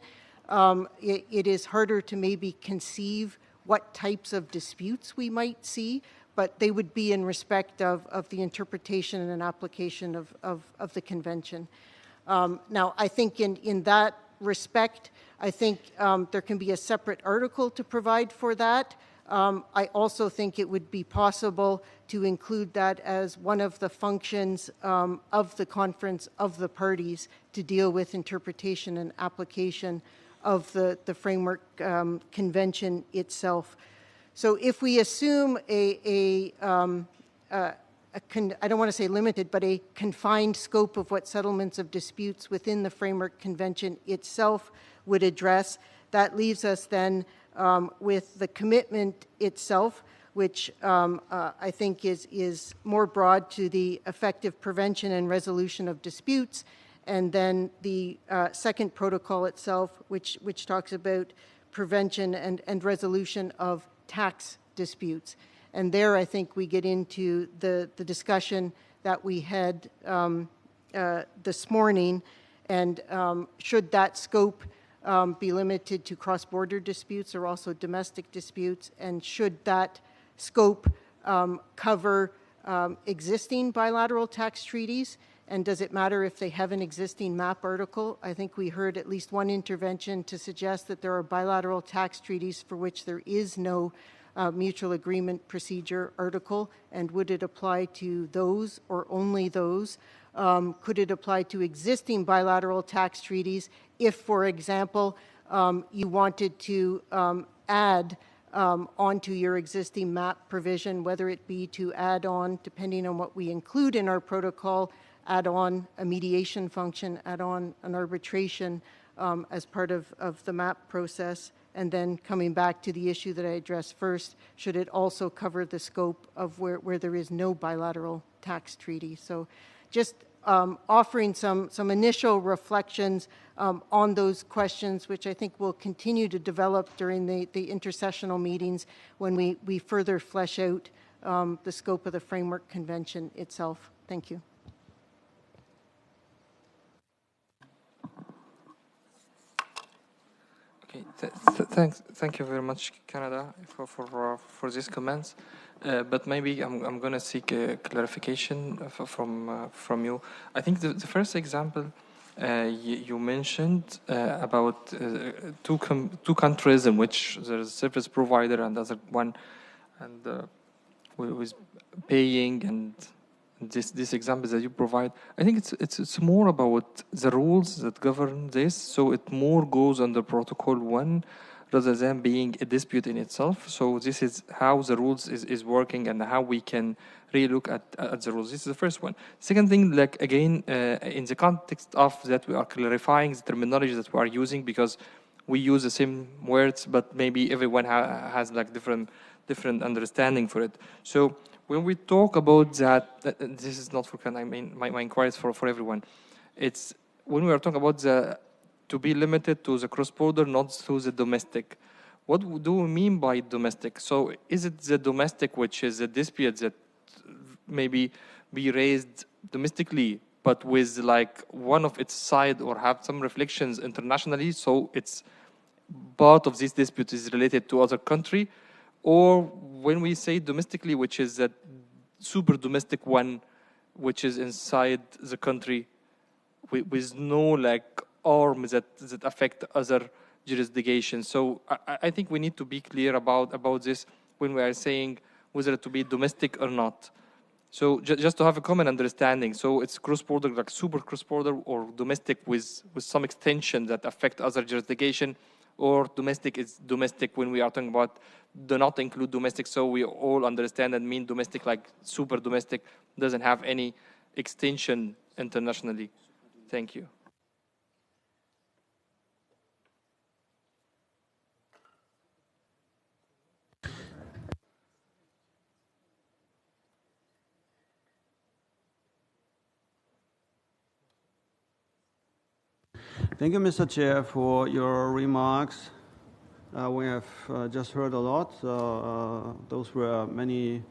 it is harder to maybe conceive what types of disputes we might see, but they would be in respect of the interpretation and application of the Convention. Now, I think in that respect, I think there can be a separate article to provide for that. I also think it would be possible to include that as one of the functions of the Conference of the Parties to deal with interpretation and application of the Framework Convention itself. So if we assume I don't want to say limited, but a confined scope of what settlements of disputes within the Framework Convention itself would address, that leaves us then with the commitment itself, which I think is more broad to the effective prevention and resolution of disputes, and then the second protocol itself, which talks about prevention and resolution of tax disputes. And there I think we get into the discussion that we had this morning, and should that scope be limited to cross-border disputes or also domestic disputes, and should that scope cover existing bilateral tax treaties, and does it matter if they have an existing MAP article? I think we heard at least one intervention to suggest that there are bilateral tax treaties for which there is no mutual agreement procedure article, and would it apply to those or only those? Could it apply to existing bilateral tax treaties if, for example, you wanted to add onto your existing MAP provision, whether it be to add on, depending on what we include in our protocol, add on a mediation function, add on an arbitration as part of the MAP process, and then coming back to the issue that I addressed first, should it also cover the scope of where there is no bilateral tax treaty? So just offering some initial reflections on those questions, which I think will continue to develop during the intersessional meetings when we further flesh out the scope of the Framework Convention itself. Thank you. Okay, thank you very much, Canada, for these comments. But maybe I'm going to seek a clarification from you. I think the first example you mentioned about two countries in which there is a service provider and other one, and who is paying, and this example that you provide, I think it's more about the rules that govern this. So it more goes under Protocol 1 rather than being a dispute in itself. So this is how the rules is working and how we can really look at the rules. This is the first one. Second thing, like again, in the context of that, we are clarifying the terminology that we are using, because we use the same words, but maybe everyone has like different understanding for it. So when we talk about that, this is not for Canada, I mean, my inquiry is for everyone. It's when we are talking about to be limited to the cross-border, not to the domestic. What do we mean by domestic? So is it the domestic, which is a dispute that maybe be raised domestically, but with like one of its side or have some reflections internationally, so it's part of this dispute is related to other country? Or when we say domestically, which is a super domestic one, which is inside the country with no like arm that affect other jurisdictions. So I think we need to be clear about this when we are saying whether to be domestic or not. So just to have a common understanding. So it's cross-border, like super cross-border, or domestic with some extension that affect other jurisdiction, or domestic is domestic when we are talking about do not include domestic. So we all understand and mean domestic, like super domestic doesn't have any extension internationally. Thank you. Thank you, Mr. Chair, for your remarks. We have just heard a lot. Those were many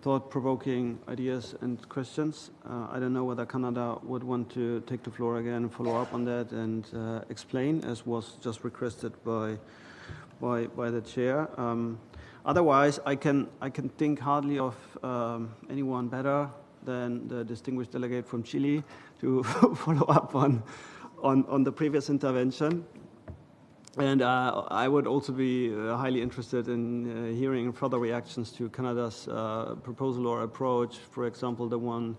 thought-provoking ideas and questions. I don't know whether Canada would want to take the floor again and follow up on that and explain, as was just requested by the chair. Otherwise, I can think hardly of anyone better than the distinguished delegate from Chile to follow up on the previous intervention. And I would also be highly interested in hearing further reactions to Canada's proposal or approach, for example, the one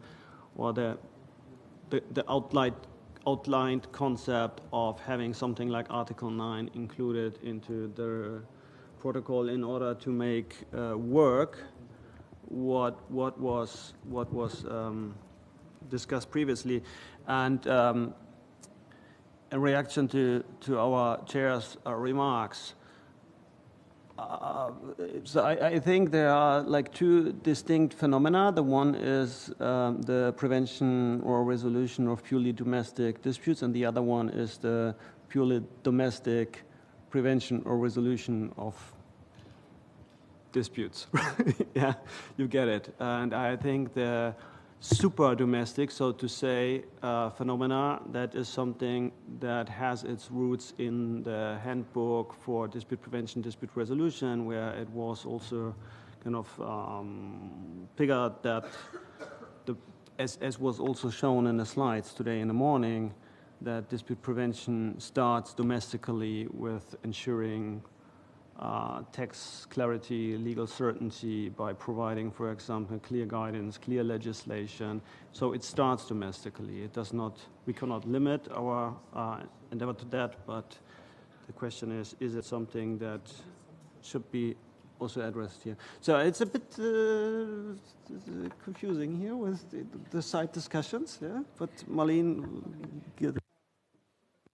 or the outlined concept of having something like Article 9 included into the protocol in order to make work what was discussed previously. And in reaction to our chair's remarks, So I think there are like two distinct phenomena. The one is the prevention or resolution of purely domestic disputes, and the other one is the purely domestic prevention or resolution of disputes. Yeah, you get it. And I think the super domestic, so to say, phenomena, that is something that has its roots in the handbook for dispute prevention, dispute resolution, where it was also kind of figured that, as was also shown in the slides today in the morning, that dispute prevention starts domestically with ensuring tax clarity, legal certainty by providing, for example, clear guidance, clear legislation. So it starts domestically. It does not, we cannot limit our endeavor to that, but the question is it something that should be also addressed here? So it's a bit confusing here with the side discussions, yeah? But Marlene,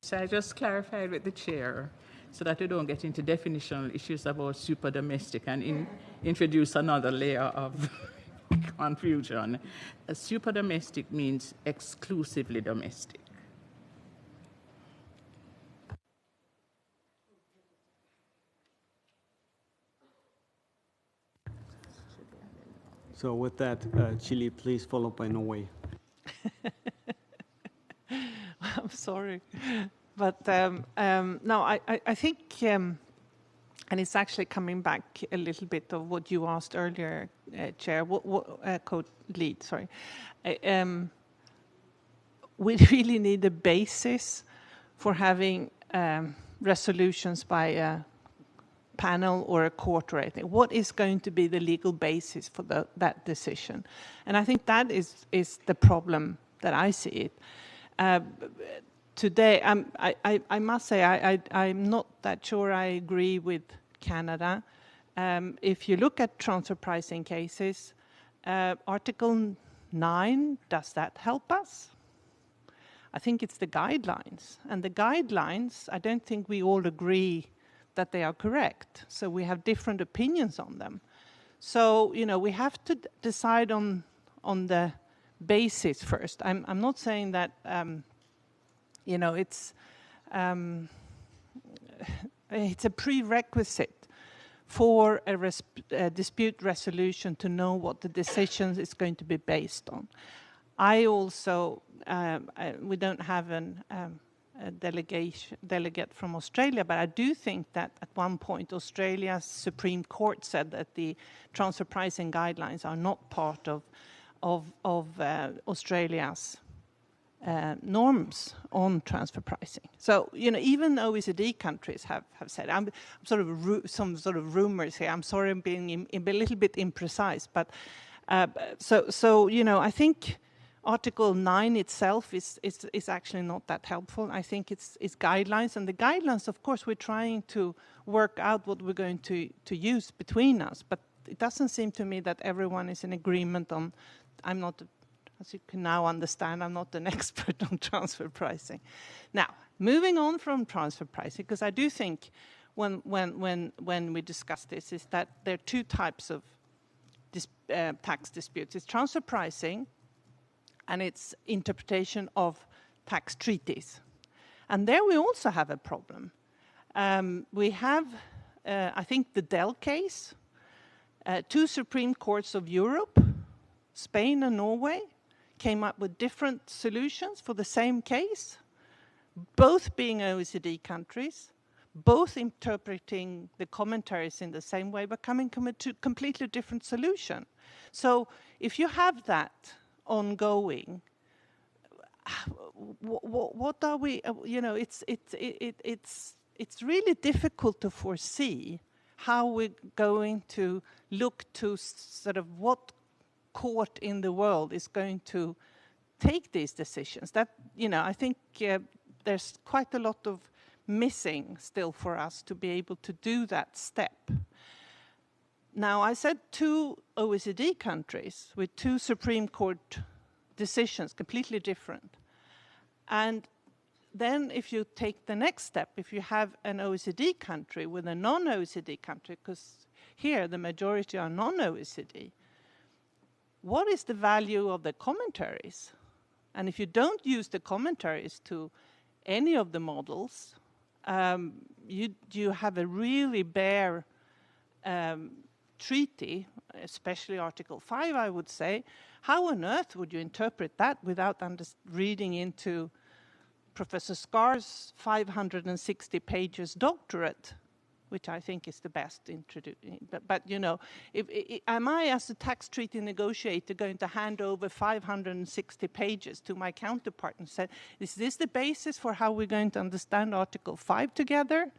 So I just clarified with the chair so that we don't get into definitional issues about super domestic and introduce another layer of confusion. Super domestic means exclusively domestic. so with that, Chile, please followed by Norway. I'm sorry. But no, I think, and it's actually coming back a little bit of what you asked earlier, Chair, co-lead, sorry. We really need a basis for having resolutions by a panel or a court or anything. What is going to be the legal basis for that decision? And I think that is the problem that I see it. Today, I must say, I'm not that sure I agree with Canada. If you look at transfer pricing cases, Article 9, does that help us? I think it's the guidelines. And the guidelines, I don't think we all agree that they are correct. So we have different opinions on them. So, you know, we have to decide on the basis first. I'm not saying that... you know, it's a prerequisite for a dispute resolution to know what the decision is going to be based on. I also, we don't have a delegate from Australia, but I do think that at one point Australia's Supreme Court said that the transfer pricing guidelines are not part of Australia's norms on transfer pricing. So, you know, even OECD countries have said, I'm sort of some sort of rumors here. I'm sorry I'm being a little bit imprecise, but so you know, I think Article 9 itself is actually not that helpful. I think it's guidelines, and the guidelines, of course, we're trying to work out what we're going to use between us, but it doesn't seem to me that everyone is in agreement on. I'm not. As you can now understand, I'm not an expert on transfer pricing. Now, moving on from transfer pricing, because I do think when we discuss this, is that there are two types of tax disputes. It's transfer pricing, and it's interpretation of tax treaties. And there we also have a problem. We have, I think, the Dell case, two Supreme Courts of Europe, Spain and Norway, came up with different solutions for the same case, both being OECD countries, both interpreting the commentaries in the same way, but coming to completely different solution. So if you have that ongoing, what are we? You know, it's really difficult to foresee how we're going to look to sort of what court in the world is going to take these decisions. That, you know, I think there's quite a lot of missing still for us to be able to do that step. Now, I said two OECD countries with two Supreme Court decisions, completely different. And then if you take the next step, if you have an OECD country with a non-OECD country, because here the majority are non-OECD, what is the value of the commentaries? And if you don't use the commentaries to any of the models, you have a really bare treaty, especially Article 5, I would say. How on earth would you interpret that without reading into Professor Scar's 560 pages doctorate, which I think is the best introducing. But you know, am I, as a tax treaty negotiator, going to hand over 560 pages to my counterpart and say, is this the basis for how we're going to understand Article 5 together?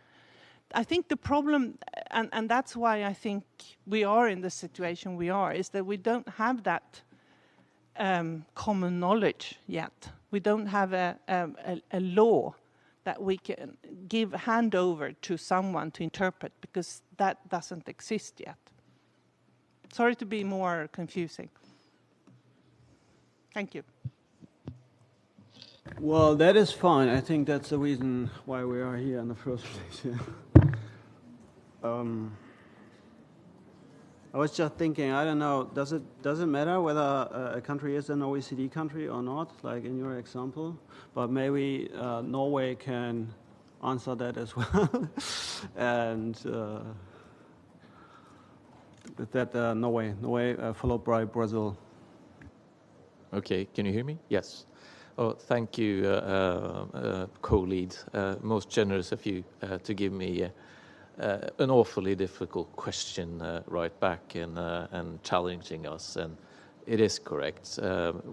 I think the problem, and that's why I think we are in the situation we are, is that we don't have that common knowledge yet. We don't have a law that we can hand over to someone to interpret, because that doesn't exist yet. Sorry to be more confusing. Thank you. Well, that is fine. I think that's the reason why we are here in the first place. I was just thinking, I don't know, does it matter whether a country is an OECD country or not, like in your example? But maybe Norway can answer that as well. And with that, Norway followed by Brazil. Okay, can you hear me? Yes. Oh, thank you, co-lead. Most generous of you to give me an awfully difficult question right back and challenging us. And it is correct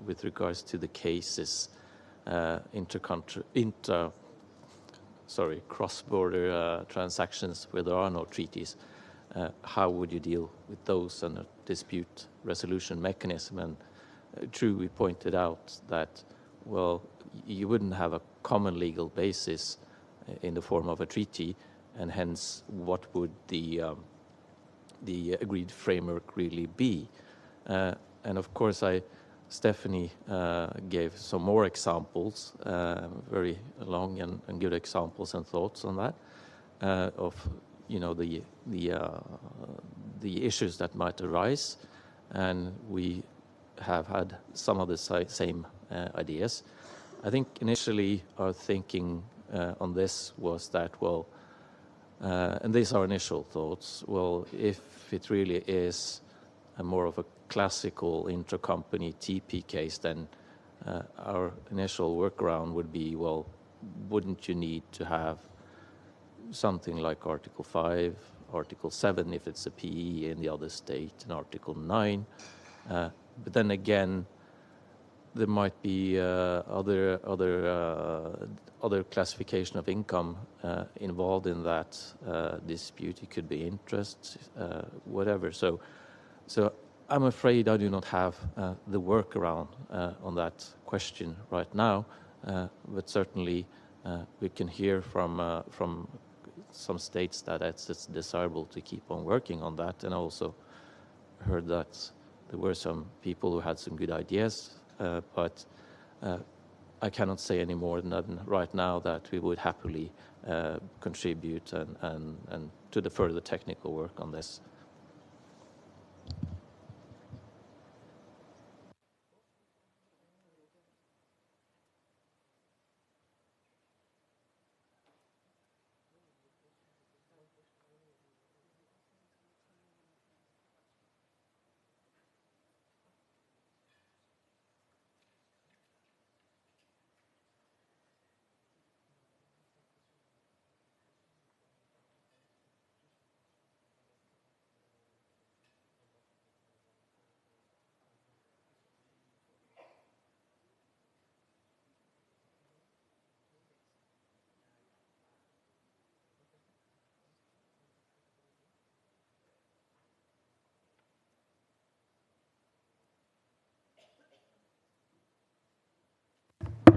with regards to the cases, cross-border transactions where there are no treaties. How would you deal with those and a dispute resolution mechanism? And true, we pointed out that, well, you wouldn't have a common legal basis in the form of a treaty, and hence, what would the agreed framework really be? And of course, Stephanie gave some more examples, very long and good examples and thoughts on that, of the issues that might arise, and we have had some of the same ideas. I think initially our thinking on this was that, well, and these are initial thoughts, well, if it really is more of a classical intra-company TP case, then our initial workaround would be, well, wouldn't you need to have something like Article 5, Article 7 if it's a PE in the other state, and Article 9. But then again, there might be other classification of income involved in that dispute. It could be interest, whatever. So I'm afraid I do not have the workaround on that question right now. But certainly we can hear from some states that it's desirable to keep on working on that, and also heard that there were some people who had some good ideas. But I cannot say any more than right now that we would happily contribute and to the further technical work on this.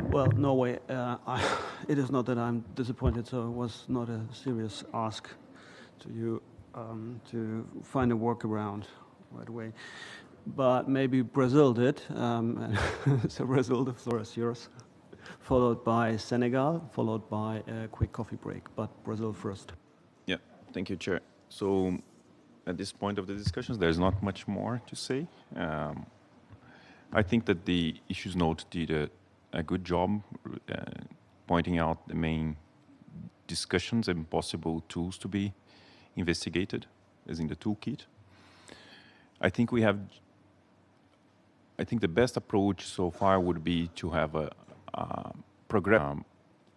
Well, Norway, it is not that I'm disappointed, so it was not a serious ask to you to find a workaround right away. But maybe Brazil did. So Brazil, the floor is yours followed by Senegal, followed by a quick coffee break, but Brazil first. Yeah, thank you, Chair. So at this point of the discussions, there's not much more to say. I think that the issues note did a good job pointing out the main discussions and possible tools to be investigated, as in the toolkit. I think the best approach so far would be to have a program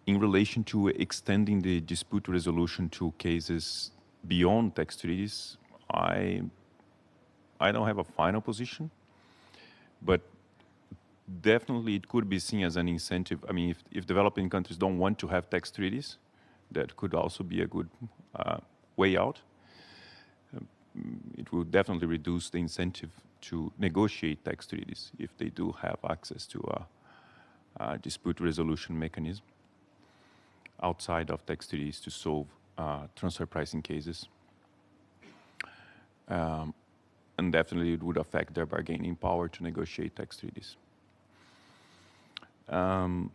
in relation to extending the dispute resolution to cases beyond tax treaties. I don't have a final position, but definitely it could be seen as an incentive. I mean, if developing countries don't want to have tax treaties, that could also be a good way out. It will definitely reduce the incentive to negotiate tax treaties if they do have access to a dispute resolution mechanism outside of tax treaties to solve transfer pricing cases. And definitely it would affect their bargaining power to negotiate tax treaties. I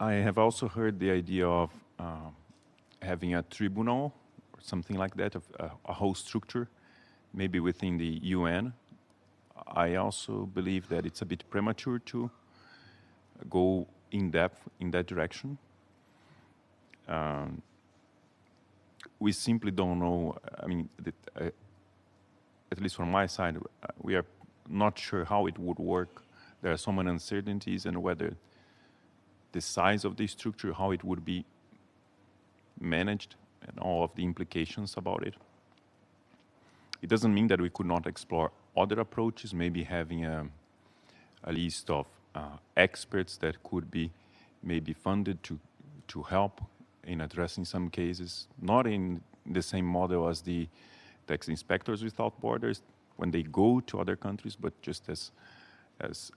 have also heard the idea of having a tribunal or something like that, of a whole structure, maybe within the UN. I also believe that it's a bit premature to go in depth in that direction. We simply don't know. I mean, at least from my side, we are not sure how it would work. There are so many uncertainties, and whether the size of the structure, how it would be managed, and all of the implications about it. It doesn't mean that we could not explore other approaches, maybe having a list of experts that could be maybe funded to help in addressing some cases, not in the same model as the tax inspectors without borders when they go to other countries, but just as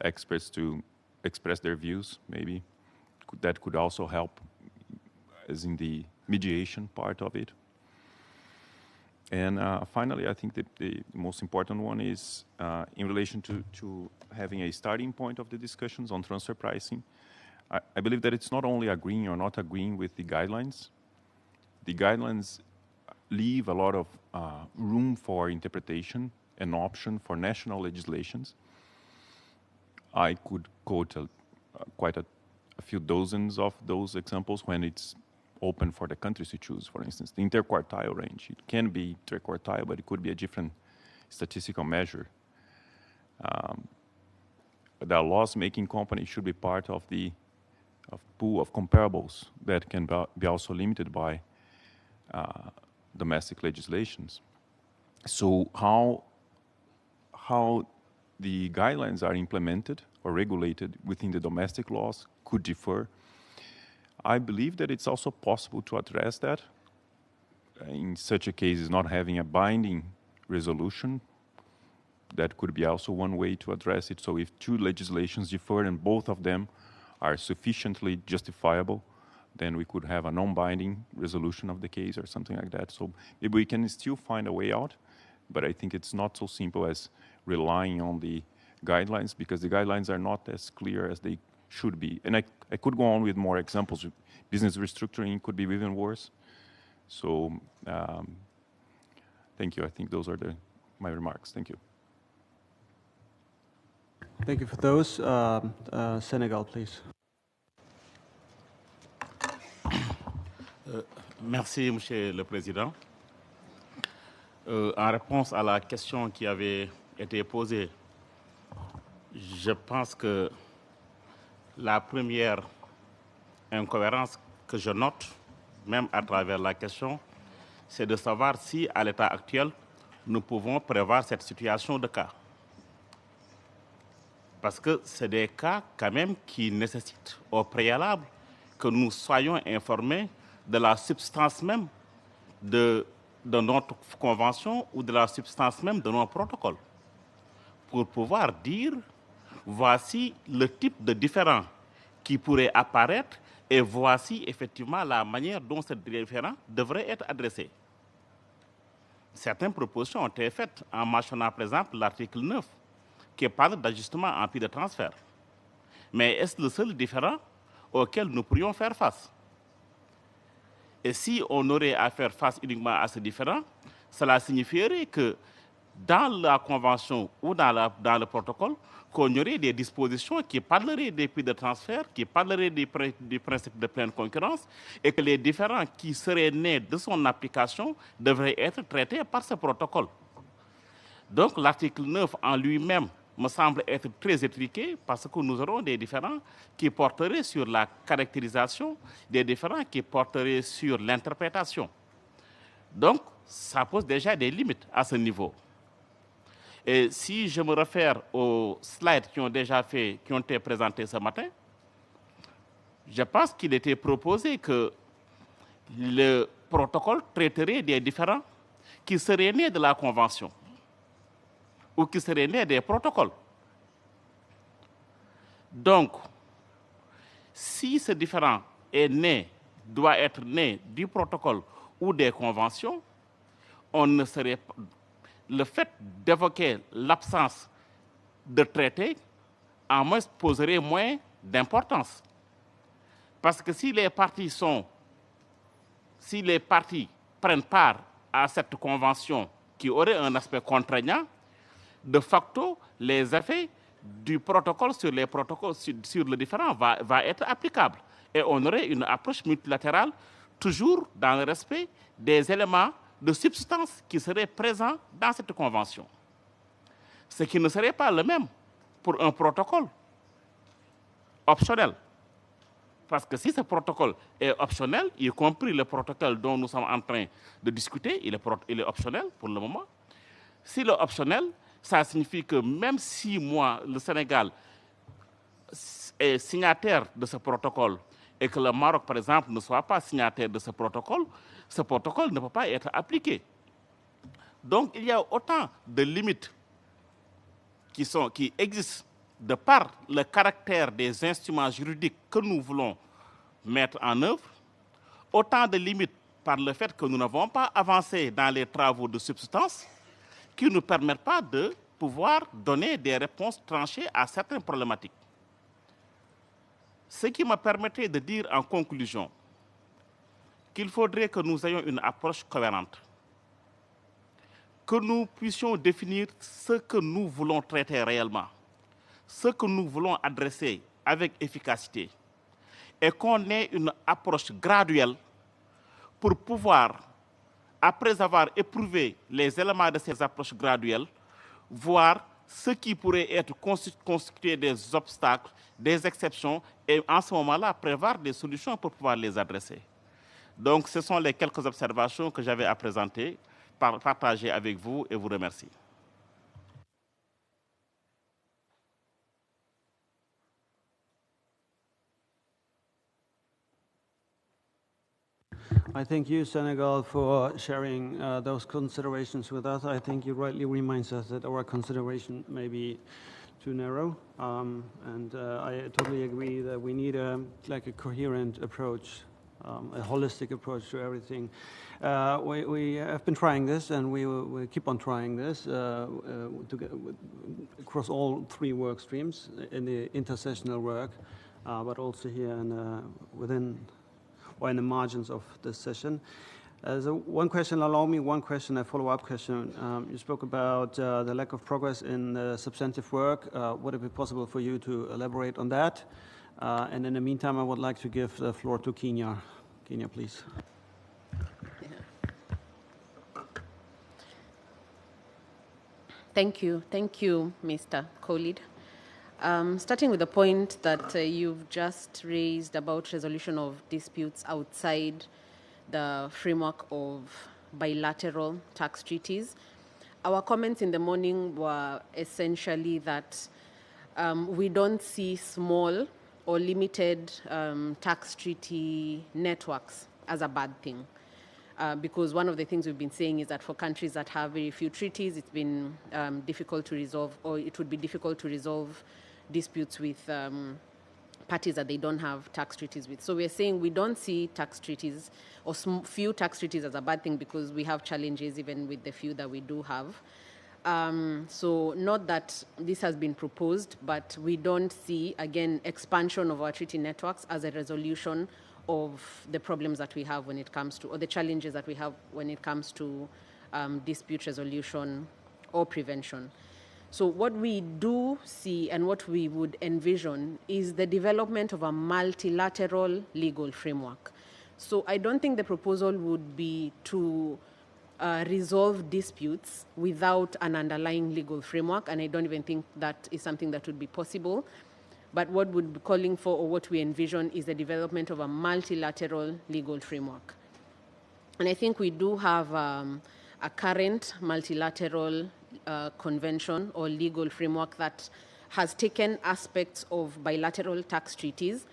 experts to express their views, maybe. That could also help as in the mediation part of it. And finally, I think the most important one is in relation to having a starting point of the discussions on transfer pricing. I believe that it's not only agreeing or not agreeing with the guidelines. The guidelines leave a lot of room for interpretation and option for national legislations. I could quote quite a few dozens of those examples when it's open for the countries to choose. For instance, the interquartile range. It can be interquartile, but it could be a different statistical measure. The loss-making company should be part of the pool of comparables that can be also limited by domestic legislations. So how the guidelines are implemented or regulated within the domestic laws could differ. I believe that it's also possible to address that. In such a case, not having a binding resolution, that could be also one way to address it. So if two legislations differ and both of them are sufficiently justifiable, then we could have a non-binding resolution of the case or something like that. So maybe we can still find a way out, but I think it's not so simple as relying on the guidelines, because the guidelines are not as clear as they should be. And I could go on with more examples. Business restructuring could be even worse. So thank you. I think those are my remarks. Thank you. Thank you for those. Senegal, please. Merci, Monsieur le Président. En réponse à la question qui avait été posée, je pense que la première incohérence que je note, même à travers la question, c'est de savoir si, à l'état actuel, nous pouvons prévoir cette situation de cas. Parce que c'est des cas quand même qui nécessitent au préalable que nous soyons informés de la substance même de notre convention ou de la substance même de nos protocoles, pour pouvoir dire voici le type de différend qui pourrait apparaître et voici effectivement la manière dont ce différend devrait être adressé. Certaines propositions ont été faites en mentionnant par exemple l'article 9 qui parle d'ajustement en prix de transfert. Mais est-ce le seul différent auquel nous pourrions faire face? Et si on aurait à faire face uniquement à ce différent, cela signifierait que dans la convention ou dans le protocole, qu'on aurait des dispositions qui parleraient des prix de transfert, qui parleraient du principe de pleine concurrence, et que les différends qui seraient nés de son application devraient être traités par ce protocole. Donc l'article 9 en lui-même me semble être très étriqué parce que nous aurons des différends qui porteraient sur la caractérisation, des différends qui porteraient sur l'interprétation. Donc, ça pose déjà des limites à ce niveau. Et si je me réfère aux slides qui ont été présentés ce matin, je pense qu'il était proposé que le protocole traiterait des différends qui seraient nés de la Convention ou qui seraient nés des protocoles. Donc, si ce différend doit être né du protocole ou des conventions, on ne serait pas... Le fait d'évoquer l'absence de traité, en moins, poserait moins d'importance. Parce que si les parties prennent part à cette convention qui aurait un aspect contraignant, de facto, les effets du protocole sur le différend va être applicable. Et on aurait une approche multilatérale, toujours dans le respect des éléments de substance qui seraient présents dans cette convention. Ce qui ne serait pas le même pour un protocole optionnel. Parce que si ce protocole est optionnel, y compris le protocole dont nous sommes en train de discuter, il est optionnel pour le moment. Si le optionnel, ça signifie que même si moi, le Sénégal, est signataire de ce protocole et que le Maroc, par exemple, ne soit pas signataire de ce protocole ne peut pas être appliqué. Donc, il y a autant de limites qui existent de par le caractère des instruments juridiques que nous voulons mettre en œuvre, autant de limites par le fait que nous n'avons pas avancé dans les travaux de substance qui ne nous permettent pas de pouvoir donner des réponses tranchées à certaines problématiques. Ce qui me permettrait de dire en conclusion qu'il faudrait que nous ayons une approche cohérente, que nous puissions définir ce que nous voulons traiter réellement, ce que nous voulons adresser avec efficacité, et qu'on ait une approche graduelle pour pouvoir, après avoir éprouvé les éléments de ces approches graduelles, voir ce qui pourrait être constitué des obstacles, des exceptions, et en ce moment-là, prévoir des solutions pour pouvoir les adresser. Donc, ce sont les quelques observations que j'avais à présenter, partager avec vous, et vous remercie. I thank you, Senegal, for sharing those considerations with us. I think you rightly reminds us that our consideration may be too narrow, and I totally agree that we need a coherent approach, a holistic approach to everything. We have been trying this, and we will keep on trying this across all three work streams in the intersessional work, but also here within or in the margins of this session. One question, allow me one question, a follow-up question. You spoke about the lack of progress in substantive work. Would it be possible for you to elaborate on that? And in the meantime, I would like to give the floor to Kenya. Kenya, please. Thank you, Mr. Khalid. Starting with the point that you've just raised about resolution of disputes outside the framework of bilateral tax treaties, our comments in the morning were essentially that we don't see small or limited tax treaty networks as a bad thing. Because one of the things we've been saying is that for countries that have very few treaties, it's been difficult to resolve, or it would be difficult to resolve disputes with parties that they don't have tax treaties with. So we're saying we don't see tax treaties or few tax treaties as a bad thing because we have challenges even with the few that we do have. So not that this has been proposed, but we don't see, again, expansion of our treaty networks as a resolution of the problems that we have when it comes to, or the challenges that we have when it comes to dispute resolution or prevention. So what we do see and what we would envision is the development of a multilateral legal framework. So I don't think the proposal would be to resolve disputes without an underlying legal framework, and I don't even think that is something that would be possible. But what would be calling for, or what we envision, is the development of a multilateral legal framework. And I think we do have a current multilateral convention or legal framework that has taken aspects of bilateral tax treaties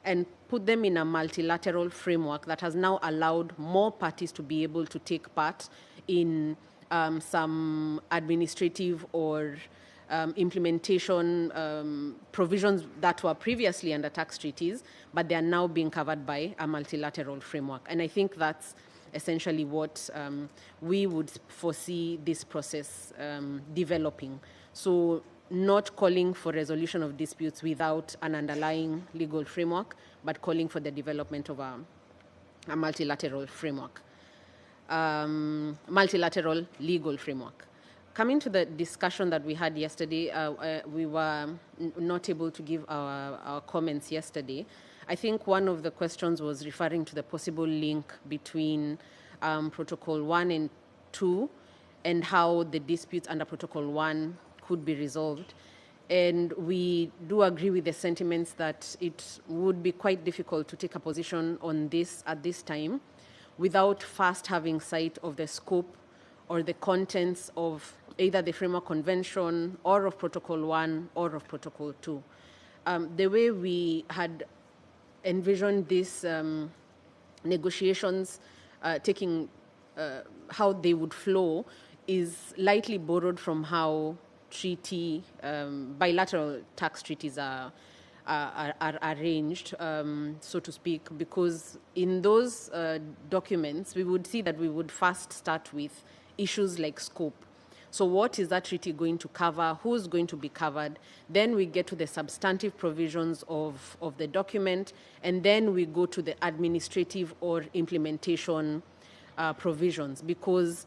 and put them in a multilateral framework that has now allowed more parties to be able to take part in some administrative or implementation provisions that were previously under tax treaties, but they are now being covered by a multilateral framework. And I think that's essentially what we would foresee this process developing. So not calling for resolution of disputes without an underlying legal framework, but calling for the development of a multilateral framework, multilateral legal framework. Coming to the discussion that we had yesterday, we were not able to give our comments yesterday. I think one of the questions was referring to the possible link between Protocol 1 and 2 and how the disputes under Protocol 1 could be resolved. And we do agree with the sentiments that it would be quite difficult to take a position on this at this time without first having sight of the scope or the contents of either the Framework Convention or of Protocol 1 or of Protocol 2. The way we had envisioned these negotiations taking how they would flow is lightly borrowed from how bilateral tax treaties are arranged, so to speak, because in those documents, we would see that we would first start with issues like scope. So what is that treaty going to cover? Who's going to be covered? Then we get to the substantive provisions of the document, and then we go to the administrative or implementation provisions, because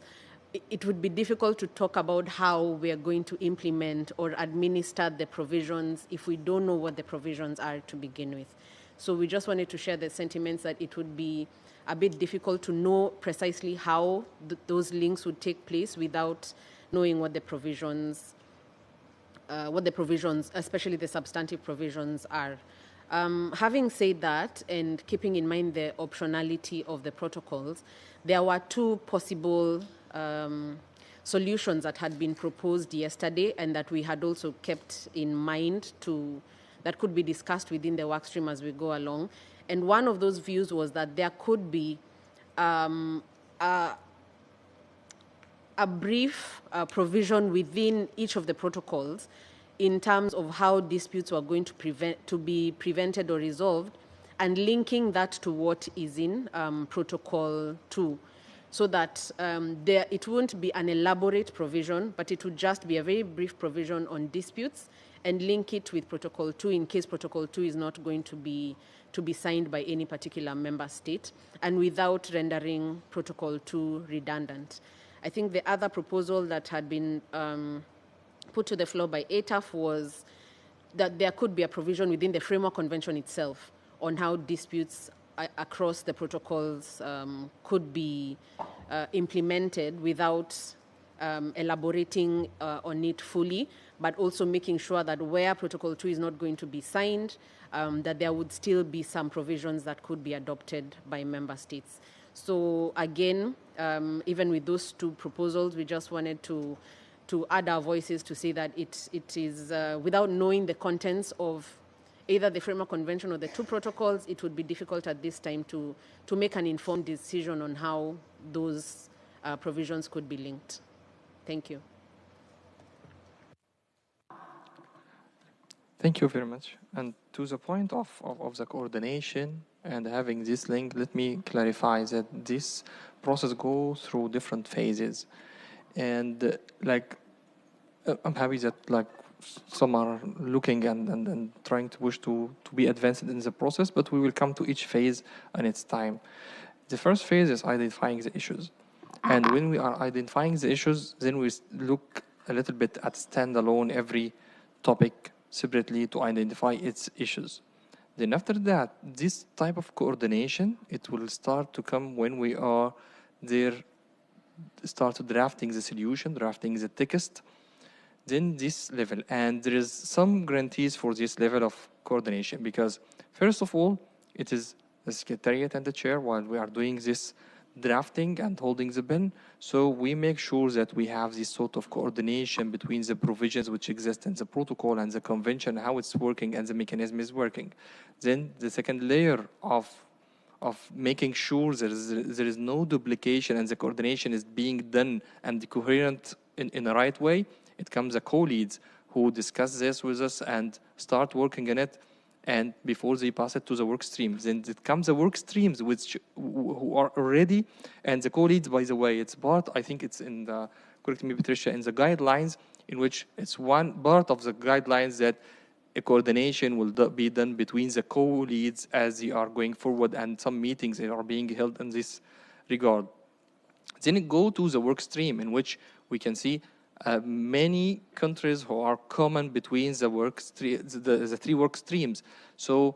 it would be difficult to talk about how we are going to implement or administer the provisions if we don't know what the provisions are to begin with. So we just wanted to share the sentiments that it would be a bit difficult to know precisely how those links would take place without knowing what the provisions, especially the substantive provisions, are. Having said that, and keeping in mind the optionality of the protocols, there were two possible solutions that had been proposed yesterday and that we had also kept in mind that could be discussed within the workstream as we go along. And one of those views was that there could be a brief provision within each of the protocols in terms of how disputes were going to be prevented or resolved, and linking that to what is in Protocol 2, so that it won't be an elaborate provision, but it would just be a very brief provision on disputes, and link it with Protocol 2 in case Protocol 2 is not going to be signed by any particular member state, and without rendering Protocol 2 redundant. I think the other proposal that had been put to the floor by ATAF was that there could be a provision within the Framework Convention itself on how disputes across the protocols could be implemented without elaborating on it fully, but also making sure that where Protocol 2 is not going to be signed, that there would still be some provisions that could be adopted by member states. So again, even with those two proposals, we just wanted to add our voices to say that it is, without knowing the contents of either the Framework Convention or the two protocols, it would be difficult at this time to make an informed decision on how those provisions could be linked. Thank you. Thank you very much. And to the point of the coordination and having this link, let me clarify that this process goes through different phases. And I'm happy that like some are looking and trying to push to be advanced in the process, but we will come to each phase in its time. The first phase is identifying the issues. And when we are identifying the issues, then we look a little bit at standalone every topic separately to identify its issues. Then after that, this type of coordination, it will start to come when we are there, start drafting the solution, drafting the text, then this level. And there is some guarantees for this level of coordination because first of all, it is the secretariat and the chair while we are doing this drafting and holding the pen. So we make sure that we have this sort of coordination between the provisions which exist in the protocol and the convention, how it's working and the mechanism is working. Then the second layer of making sure there is no duplication and the coordination is being done and coherent in the right way. It comes the co-leads who discuss this with us and start working on it, and before they pass it to the work streams. Then it comes the work streams which who are ready, and the co-leads, by the way, it's part, I think it's in the, correct me Patricia, in the guidelines, in which it's one part of the guidelines that a coordination will be done between the co-leads as they are going forward, and some meetings are being held in this regard. Then it go to the work stream, in which we can see many countries who are common between the three work streams. So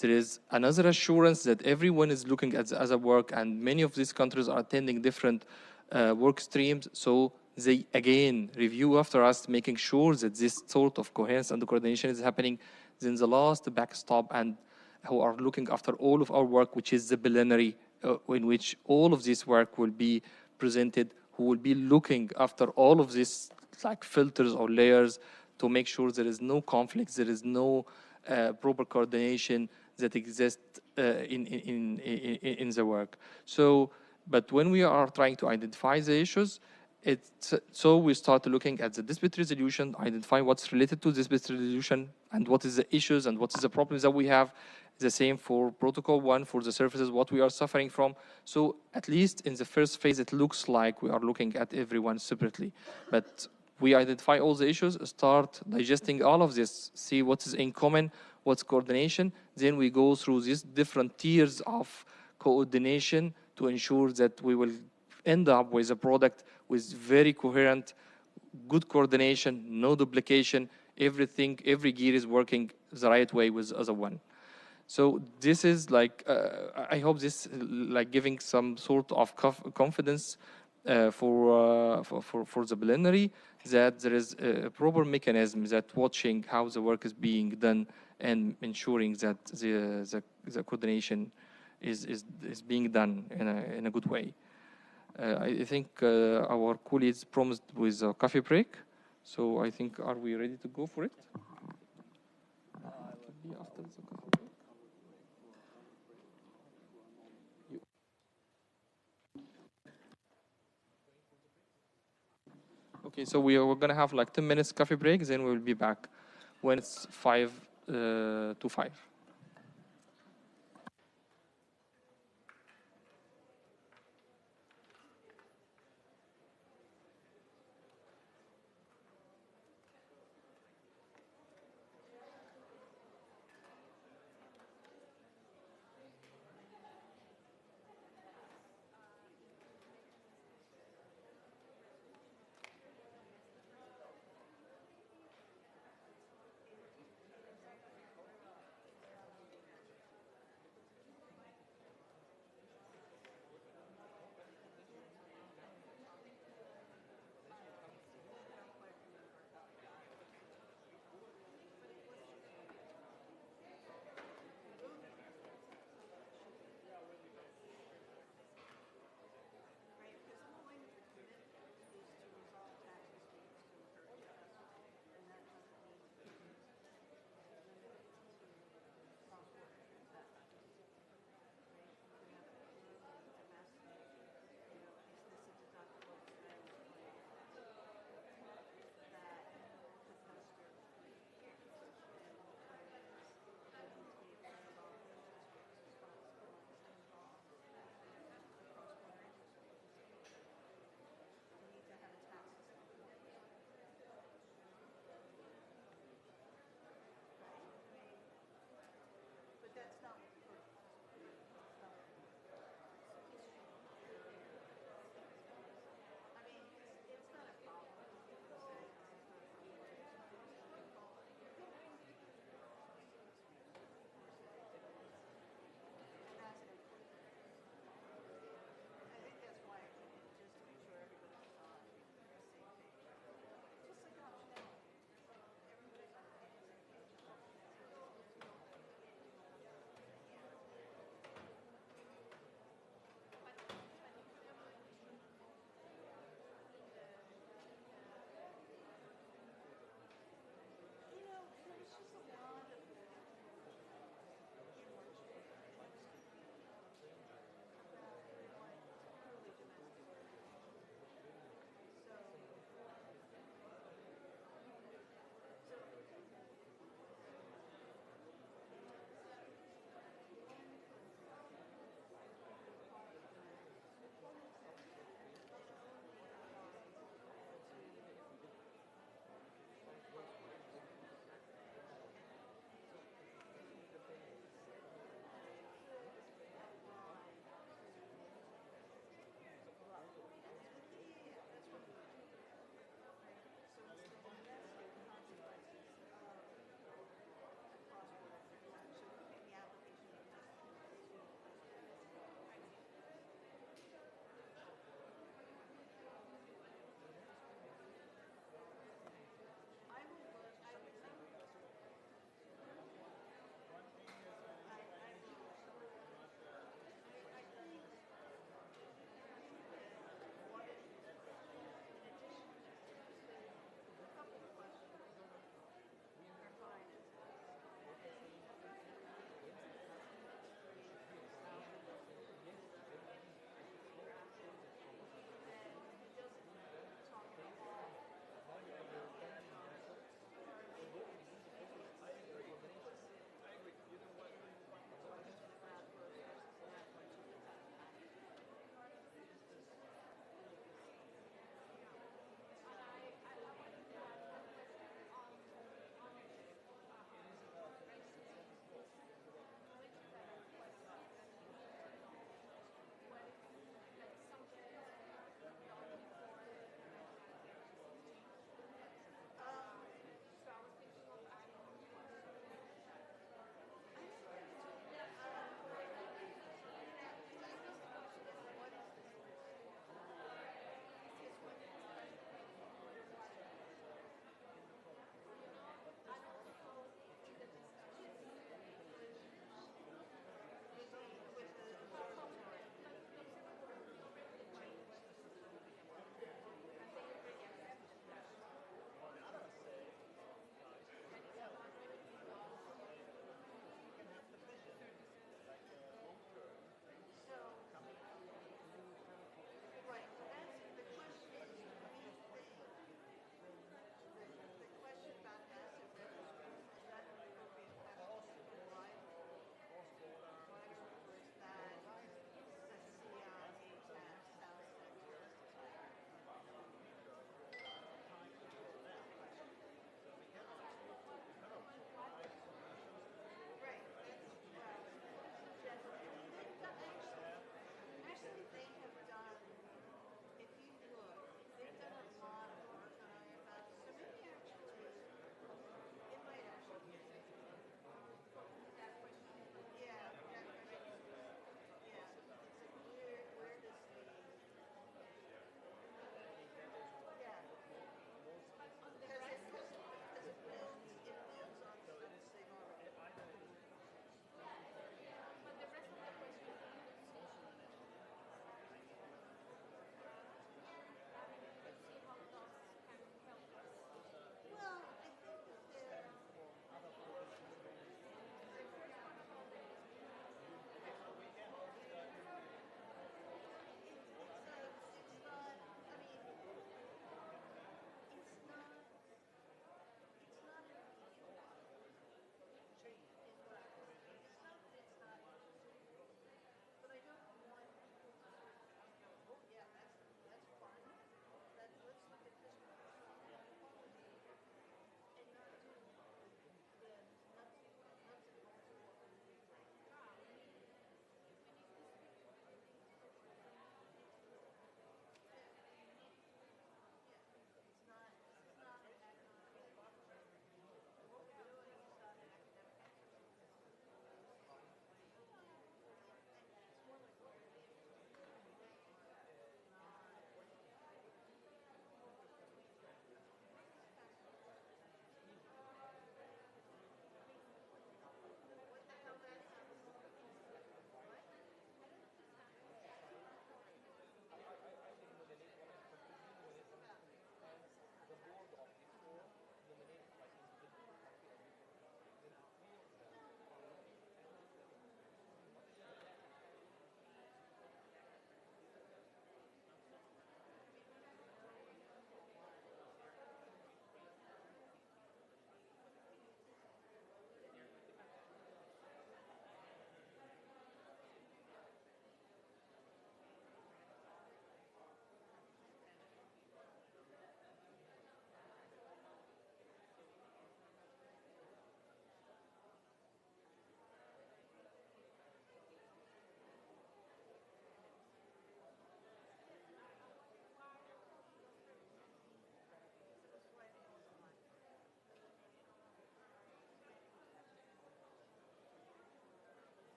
there is another assurance that everyone is looking at the other work, and many of these countries are attending different work streams. So they again review after us, making sure that this sort of coherence and coordination is happening. Then the last backstop, and who are looking after all of our work, which is the plenary, in which all of this work will be presented, who will be looking after all of these like filters or layers to make sure there is no conflicts, there is no proper coordination that exists in the work. So, but when we are trying to identify the issues, so we start looking at the dispute resolution, identify what's related to dispute resolution and what is the issues and what is the problems that we have. The same for protocol 1 for the services, what we are suffering from. So at least in the first phase, it looks like we are looking at everyone separately. But we identify all the issues, start digesting all of this, see what is in common, what's coordination. Then we go through these different tiers of coordination to ensure that we will end up with a product with very coherent, good coordination, no duplication, everything, every gear is working the right way with the other one. So this is like, I hope this like giving some sort of confidence for the plenary that there is a proper mechanism that watching how the work is being done and ensuring that the coordination is being done in a good way. I think our colleagues promised with a coffee break, so I think, are we ready to go for it? After the coffee break. Okay, so we're going to have like 10 minutes coffee break, then we'll be back when it's 5 to 5.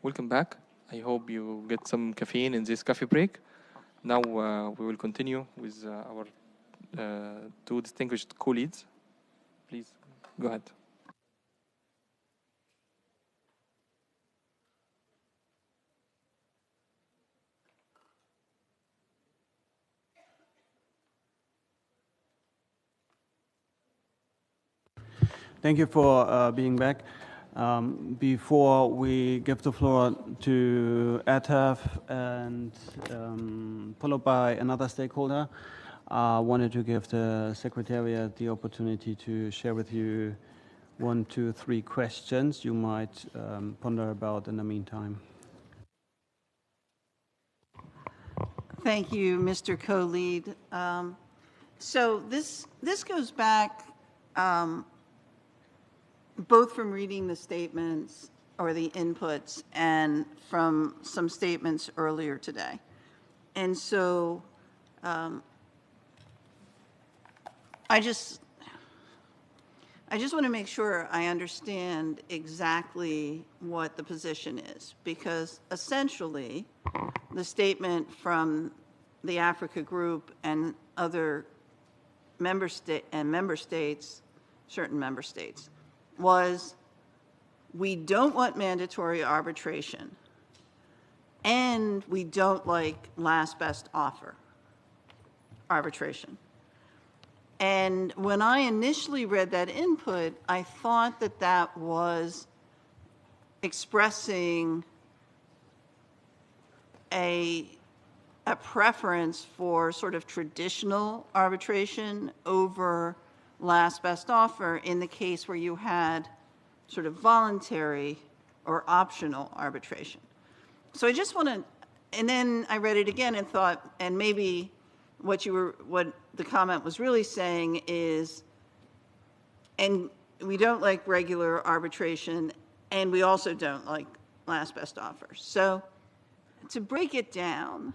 welcome back. I hope you get some caffeine in this coffee break. Now we will continue with our two distinguished co-leads. Please, go ahead. Thank you for being back. Before we give the floor to Ataf and followed by another stakeholder, I wanted to give the Secretariat the opportunity to share with you 1, 2, 3 questions you might ponder about in the meantime. Thank you, Mr. Co-Lead. So this goes back both from reading the statements or the inputs and from some statements earlier today. And so I just want to make sure I understand exactly what the position is, because essentially the statement from the Africa Group and other member states, certain member states, was we don't want mandatory arbitration and we don't like last best offer arbitration. And when I initially read that input, I thought that that was expressing a preference for sort of traditional arbitration over last best offer in the case where you had sort of voluntary or optional arbitration. So I just want to, and then I read it again and thought, and maybe what the comment was really saying is, and we don't like regular arbitration, and we also don't like last best offer. So to break it down,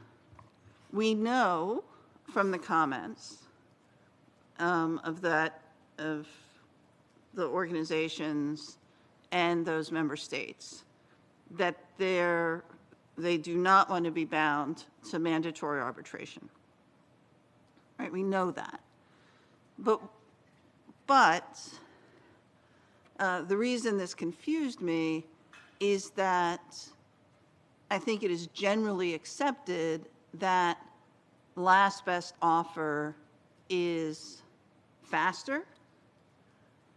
we know from the comments of the organizations and those member states that they do not want to be bound to mandatory arbitration. Right, we know that. But the reason this confused me is that I think it is generally accepted that last best offer is faster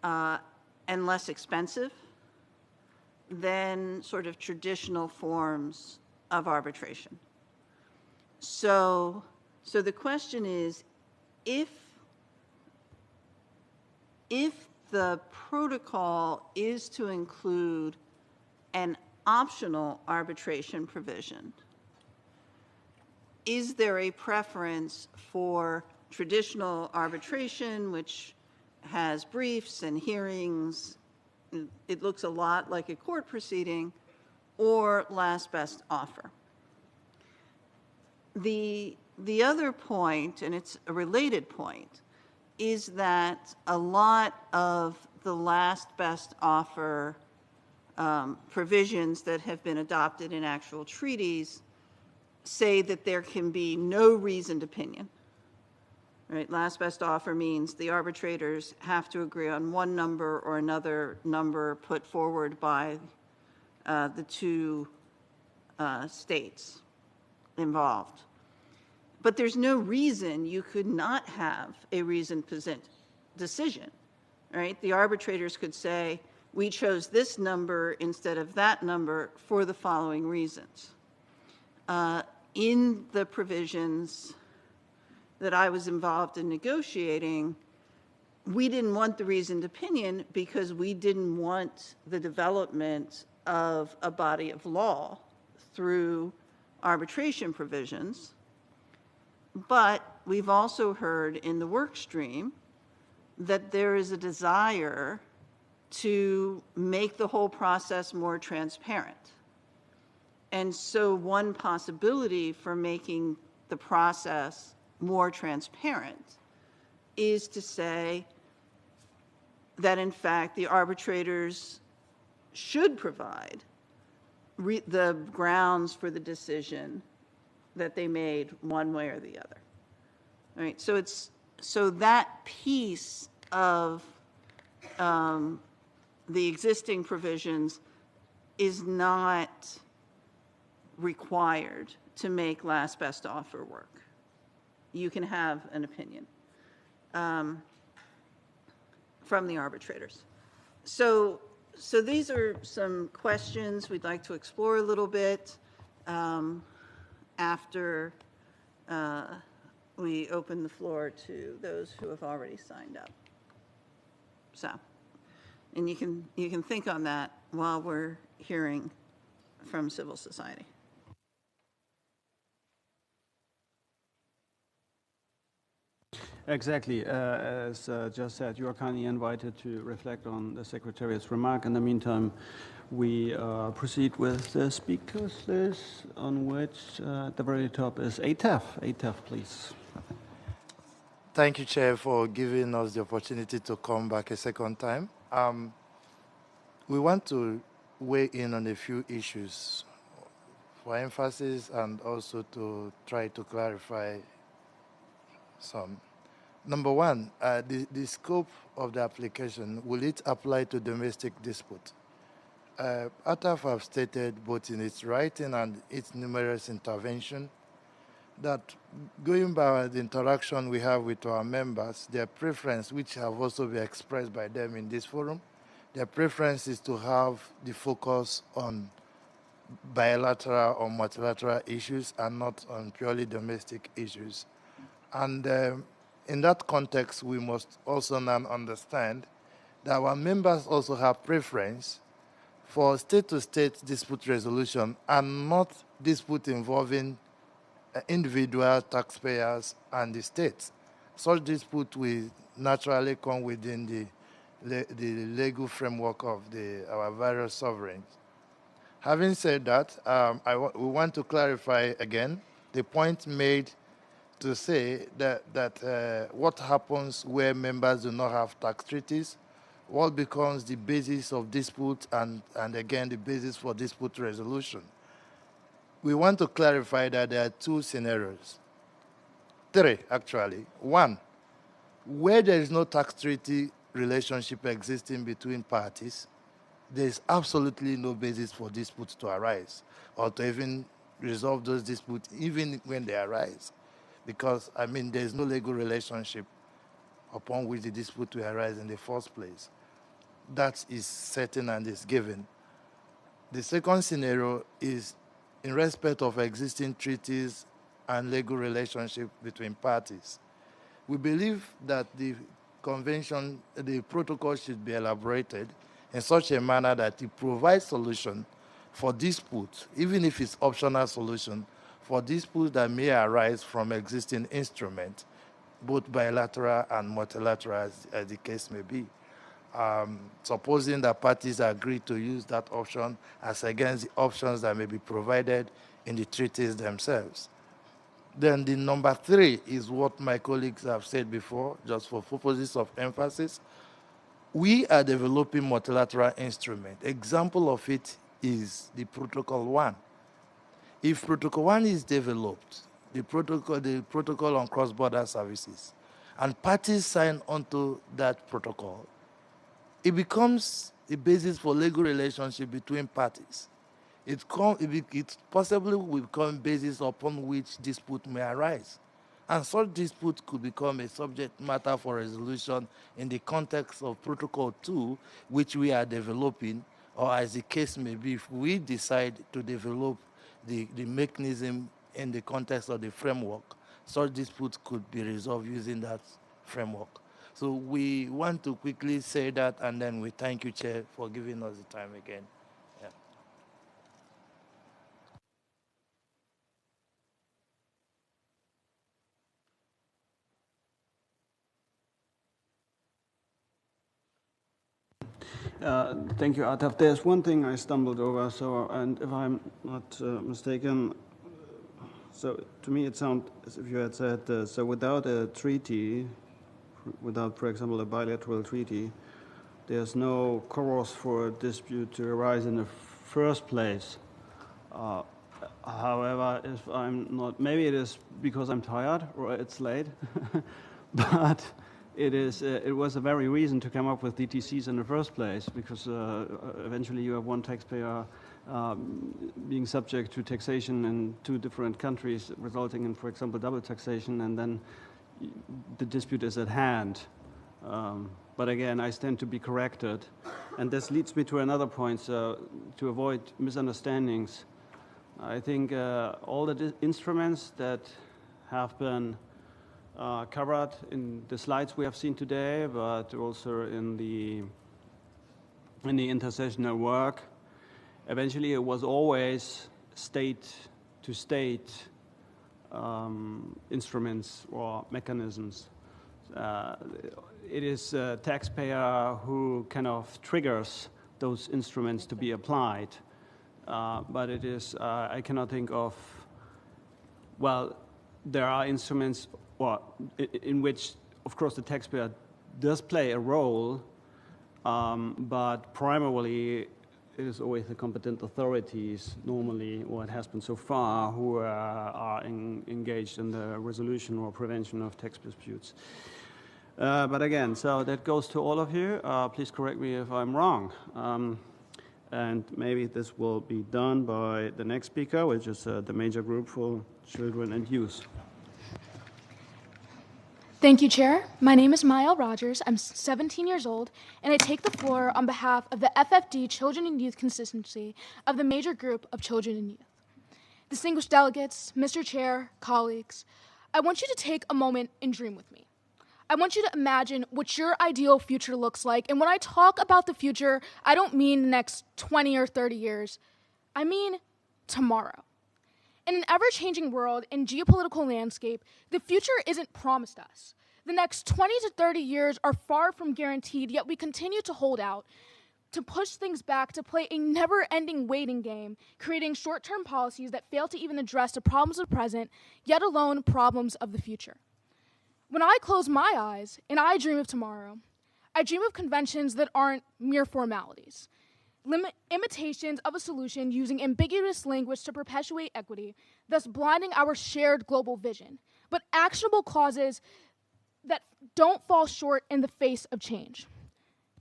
and less expensive than sort of traditional forms of arbitration. So the question is, if the protocol is to include an optional arbitration provision, is there a preference for traditional arbitration, which has briefs and hearings, it looks a lot like a court proceeding, or last best offer? The other point, and it's a related point, is that a lot of the last best offer provisions that have been adopted in actual treaties say that there can be no reasoned opinion. Right? Last best offer means the arbitrators have to agree on one number or another number put forward by the two states involved. But there's no reason you could not have a reasoned decision, right? The arbitrators could say, we chose this number instead of that number for the following reasons. In the provisions that I was involved in negotiating, we didn't want the reasoned opinion because we didn't want the development of a body of law through arbitration provisions. But we've also heard in the work stream that there is a desire to make the whole process more transparent. And so one possibility for making the process more transparent is to say that in fact the arbitrators should provide the grounds for the decision that they made one way or the other. All right, so that piece of the existing provisions is not required to make last best offer work. You can have an opinion from the arbitrators. So these are some questions we'd like to explore a little bit after we open the floor to those who have already signed up. So, and you can think on that while we're hearing from civil society. Exactly. As just said, you are kindly invited to reflect on the Secretariat's remark. In the meantime, we proceed with the speakers list, on which at the very top is ATEF. ATEF, please. Thank you, Chair, for giving us the opportunity to come back a second time. We want to weigh in on a few issues for emphasis and also to try to clarify some. Number one, the scope of the application, will it apply to domestic dispute? ATAF have stated both in its writing and its numerous intervention that going by the interaction we have with our members, their preference, which have also been expressed by them in this forum, their preference is to have the focus on bilateral or multilateral issues and not on purely domestic issues. And in that context, we must also now understand that our members also have preference for state-to-state dispute resolution and not dispute involving individual taxpayers and the states. Such dispute will naturally come within the legal framework of our various sovereigns. Having said that, we want to clarify again the point made to say that what happens where members do not have tax treaties, what becomes the basis of dispute and again the basis for dispute resolution. We want to clarify that there are two scenarios. Three, actually. One, where there is no tax treaty relationship existing between parties, there is absolutely no basis for disputes to arise or to even resolve those disputes, even when they arise. Because, I mean, there is no legal relationship upon which the dispute will arise in the first place. That is certain and is given. The second scenario is in respect of existing treaties and legal relationship between parties. We believe that the convention, the protocol should be elaborated in such a manner that it provides solution for disputes, even if it's optional solution, for disputes that may arise from existing instruments, both bilateral and multilateral, as the case may be. Supposing that parties agree to use that option as against the options that may be provided in the treaties themselves. Then the number three is what my colleagues have said before, just for purposes of emphasis. We are developing multilateral instrument. Example of it is the Protocol 1. If Protocol 1 is developed, the protocol on cross-border services, and parties sign onto that protocol, it becomes a basis for legal relationship between parties. It possibly will become a basis upon which dispute may arise. And such dispute could become a subject matter for resolution in the context of Protocol 2, which we are developing, or as the case may be, if we decide to develop the mechanism in the context of the framework, such disputes could be resolved using that framework. So we want to quickly say that, and then we thank you, Chair, for giving us the time again. Yeah. Thank you, Ataf. There's one thing I stumbled over, and if I'm not mistaken, so to me it sounds as if you had said, so without a treaty, without, for example, a bilateral treaty, there's no cause for a dispute to arise in the first place. However, if I'm not, maybe it is because I'm tired or it's late, but it was a very reason to come up with DTCs in the first place, because eventually you have one taxpayer being subject to taxation in 2 different countries, resulting in, for example, double taxation, and then the dispute is at hand. But again, I stand to be corrected. And this leads me to another point, to avoid misunderstandings. I think all the instruments that have been covered in the slides we have seen today, but also in the intersessional work, eventually it was always state-to-state instruments or mechanisms. It is a taxpayer who kind of triggers those instruments to be applied. But it is, I cannot think of, well, there are instruments in which, of course, the taxpayer does play a role, but primarily it is always the competent authorities, normally, or it has been so far, who are engaged in the resolution or prevention of tax disputes. But again, so that goes to all of you. Please correct me if I'm wrong. And maybe this will be done by the next speaker, which is the Major Group for Children and Youth. Thank you, Chair. My name is Mael Rogers. I'm 17 years old, and I take the floor on behalf of the FFD Children and Youth Constituency of the Major Group of Children and Youth. Distinguished delegates, Mr. Chair, colleagues, I want you to take a moment and dream with me. I want you to imagine what your ideal future looks like. And when I talk about the future, I don't mean the next 20 or 30 years. I mean tomorrow. In an ever-changing world and geopolitical landscape, the future isn't promised us. The next 20 to 30 years are far from guaranteed, yet we continue to hold out, to push things back, to play a never-ending waiting game, creating short-term policies that fail to even address the problems of the present, yet alone problems of the future. When I close my eyes and I dream of tomorrow, I dream of conventions that aren't mere formalities, imitations of a solution using ambiguous language to perpetuate equity, thus blinding our shared global vision, but actionable causes that don't fall short in the face of change.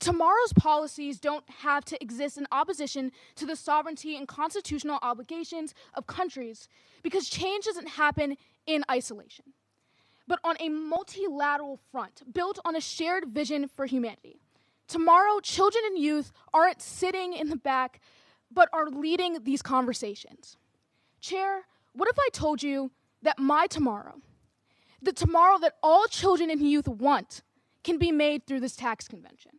Tomorrow's policies don't have to exist in opposition to the sovereignty and constitutional obligations of countries, because change doesn't happen in isolation, but on a multilateral front built on a shared vision for humanity. Tomorrow, children and youth aren't sitting in the back, but are leading these conversations. Chair, what if I told you that my tomorrow, the tomorrow that all children and youth want, can be made through this tax convention?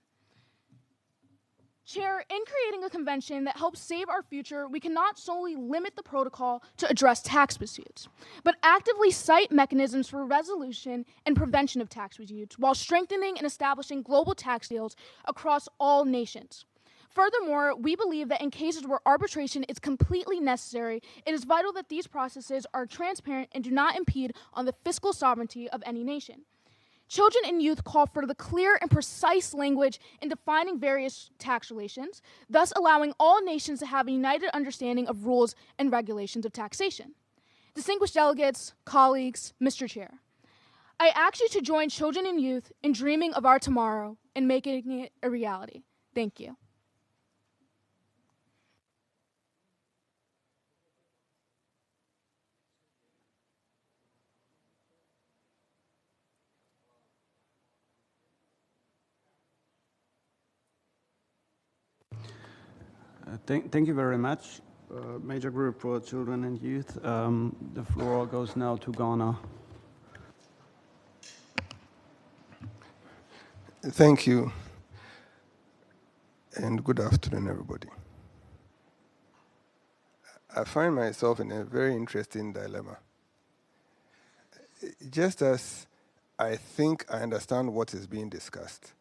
Chair, in creating a convention that helps save our future, we cannot solely limit the protocol to address tax disputes, but actively cite mechanisms for resolution and prevention of tax disputes while strengthening and establishing global tax deals across all nations. Furthermore, we believe that in cases where arbitration is completely necessary, it is vital that these processes are transparent and do not impede on the fiscal sovereignty of any nation. Children and youth call for the clear and precise language in defining various tax relations, thus allowing all nations to have a united understanding of rules and regulations of taxation. Distinguished delegates, colleagues, Mr. Chair, I ask you to join children and youth in dreaming of our tomorrow and making it a reality. Thank you. Thank you very much, Major Group for Children and Youth. The floor goes now to Ghana. Thank you, and good afternoon, everybody. I find myself in a very interesting dilemma. Just as I think I understand what is being discussed,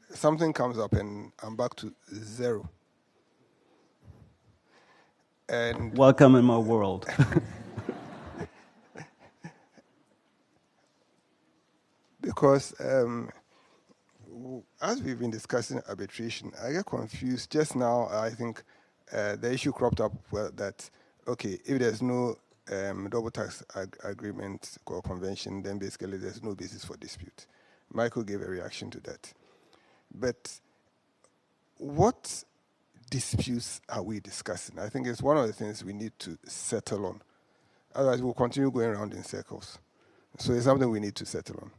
something comes up and I'm back to zero. And welcome in my world. Because as we've been discussing arbitration, I get confused. Just now, I think the issue cropped up that, okay, if there's no double tax agreement or convention, then basically there's no basis for dispute. Michael gave a reaction to that. But what disputes are we discussing? I think it's one of the things we need to settle on. Otherwise, we'll continue going around in circles. So it's something we need to settle on.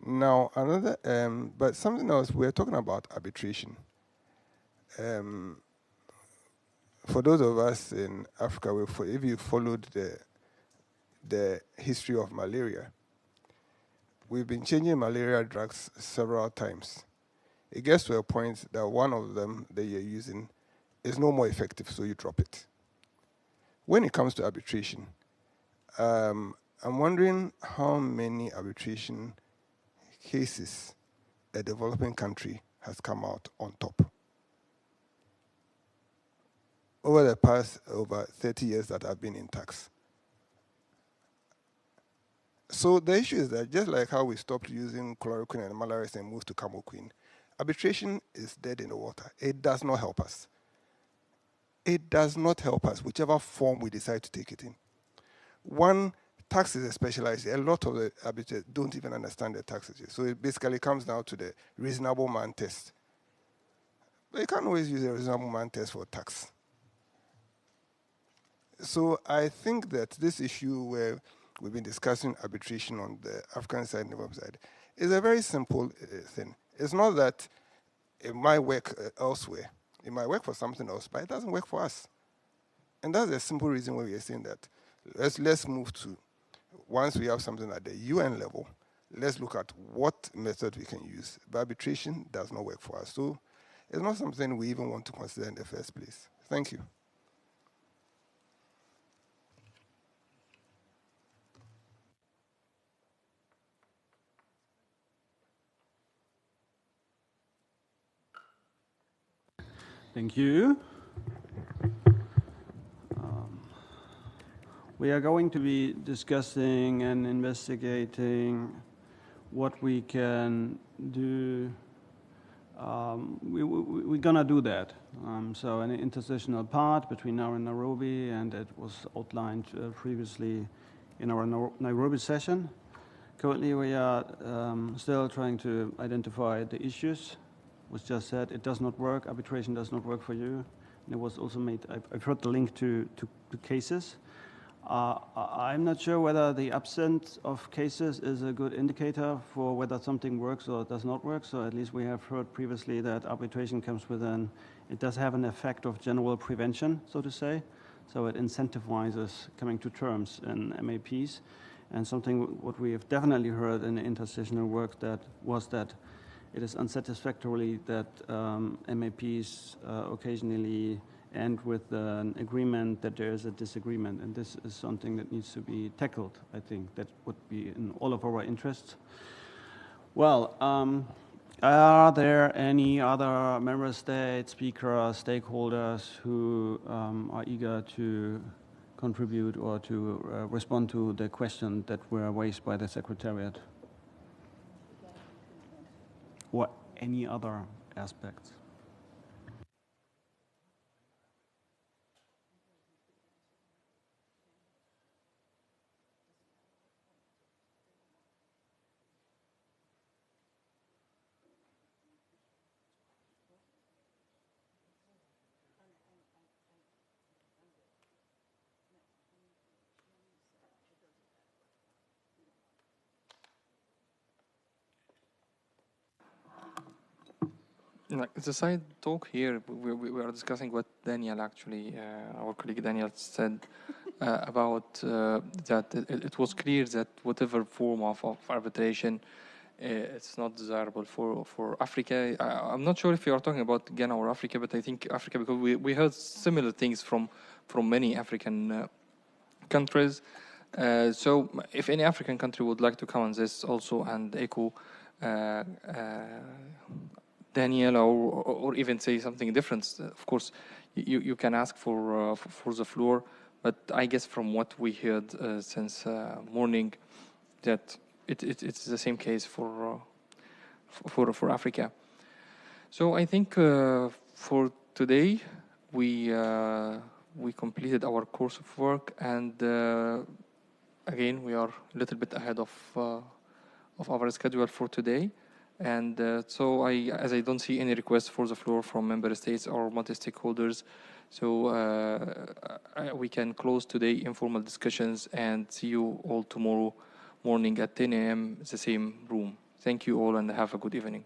Now, another, but something else, we're talking about arbitration. For those of us in Africa, if you followed the history of malaria, we've been changing malaria drugs several times. It gets to a point that one of them that you're using is no more effective, so you drop it. When it comes to arbitration, I'm wondering how many arbitration cases a developing country has come out on top. Over the past over 30 years that I've been in tax. So the issue is that just like how we stopped using chloroquine and Malaris and moved to camoquine, arbitration is dead in the water. It does not help us. It does not help us, whichever form we decide to take it in. One, tax is a specialized. A lot of the arbitrators don't even understand the taxes. So it basically comes down to the reasonable man test. But you can't always use a reasonable man test for tax. So I think that this issue where we've been discussing arbitration on the African side and the Web side is a very simple thing. It's not that it might work elsewhere. It might work for something else, but it doesn't work for us. And that's a simple reason why we are saying that let's move to, once we have something at the UN level, let's look at what method we can use. But arbitration does not work for us. So it's not something we even want to consider in the first place. Thank you. Thank you. We are going to be discussing and investigating what we can do. We're going to do that. So an interstitial part between now and Nairobi, and it was outlined previously in our Nairobi session. Currently, we are still trying to identify the issues. Was just said, it does not work, arbitration does not work for you. And it was also made, I've heard the link to cases. I'm not sure whether the absence of cases is a good indicator for whether something works or does not work. So at least we have heard previously that arbitration comes with it does have an effect of general prevention, so to say. So it incentivizes coming to terms in MAPs. And something what we have definitely heard in the interstitial work was that it is unsatisfactory that MAPs occasionally end with an agreement that there is a disagreement, and this is something that needs to be tackled. I think that would be in all of our interests. Well, are there any other member states, speakers, stakeholders who are eager to contribute or to respond to the question that were raised by the Secretariat? Or any other aspects? It's a side talk here. We are discussing what Daniel actually, our colleague Daniel said about that it was clear that whatever form of arbitration, it's not desirable for Africa. I'm not sure if you are talking about Ghana or Africa, but I think Africa, because we heard similar things from many African countries. So if any African country would like to come on this also and echo Daniel, or even say something different, of course, you can ask for the floor. But I guess from what we heard since morning, that it's the same case for Africa. So I think for today we we completed our course of work, and again, we are a little bit ahead of our schedule for today. And so as I don't see any requests for the floor from member states or multi-stakeholders, so we can close today informal discussions and see you all tomorrow morning at 10 a.m. the same room. Thank you all and have a good evening.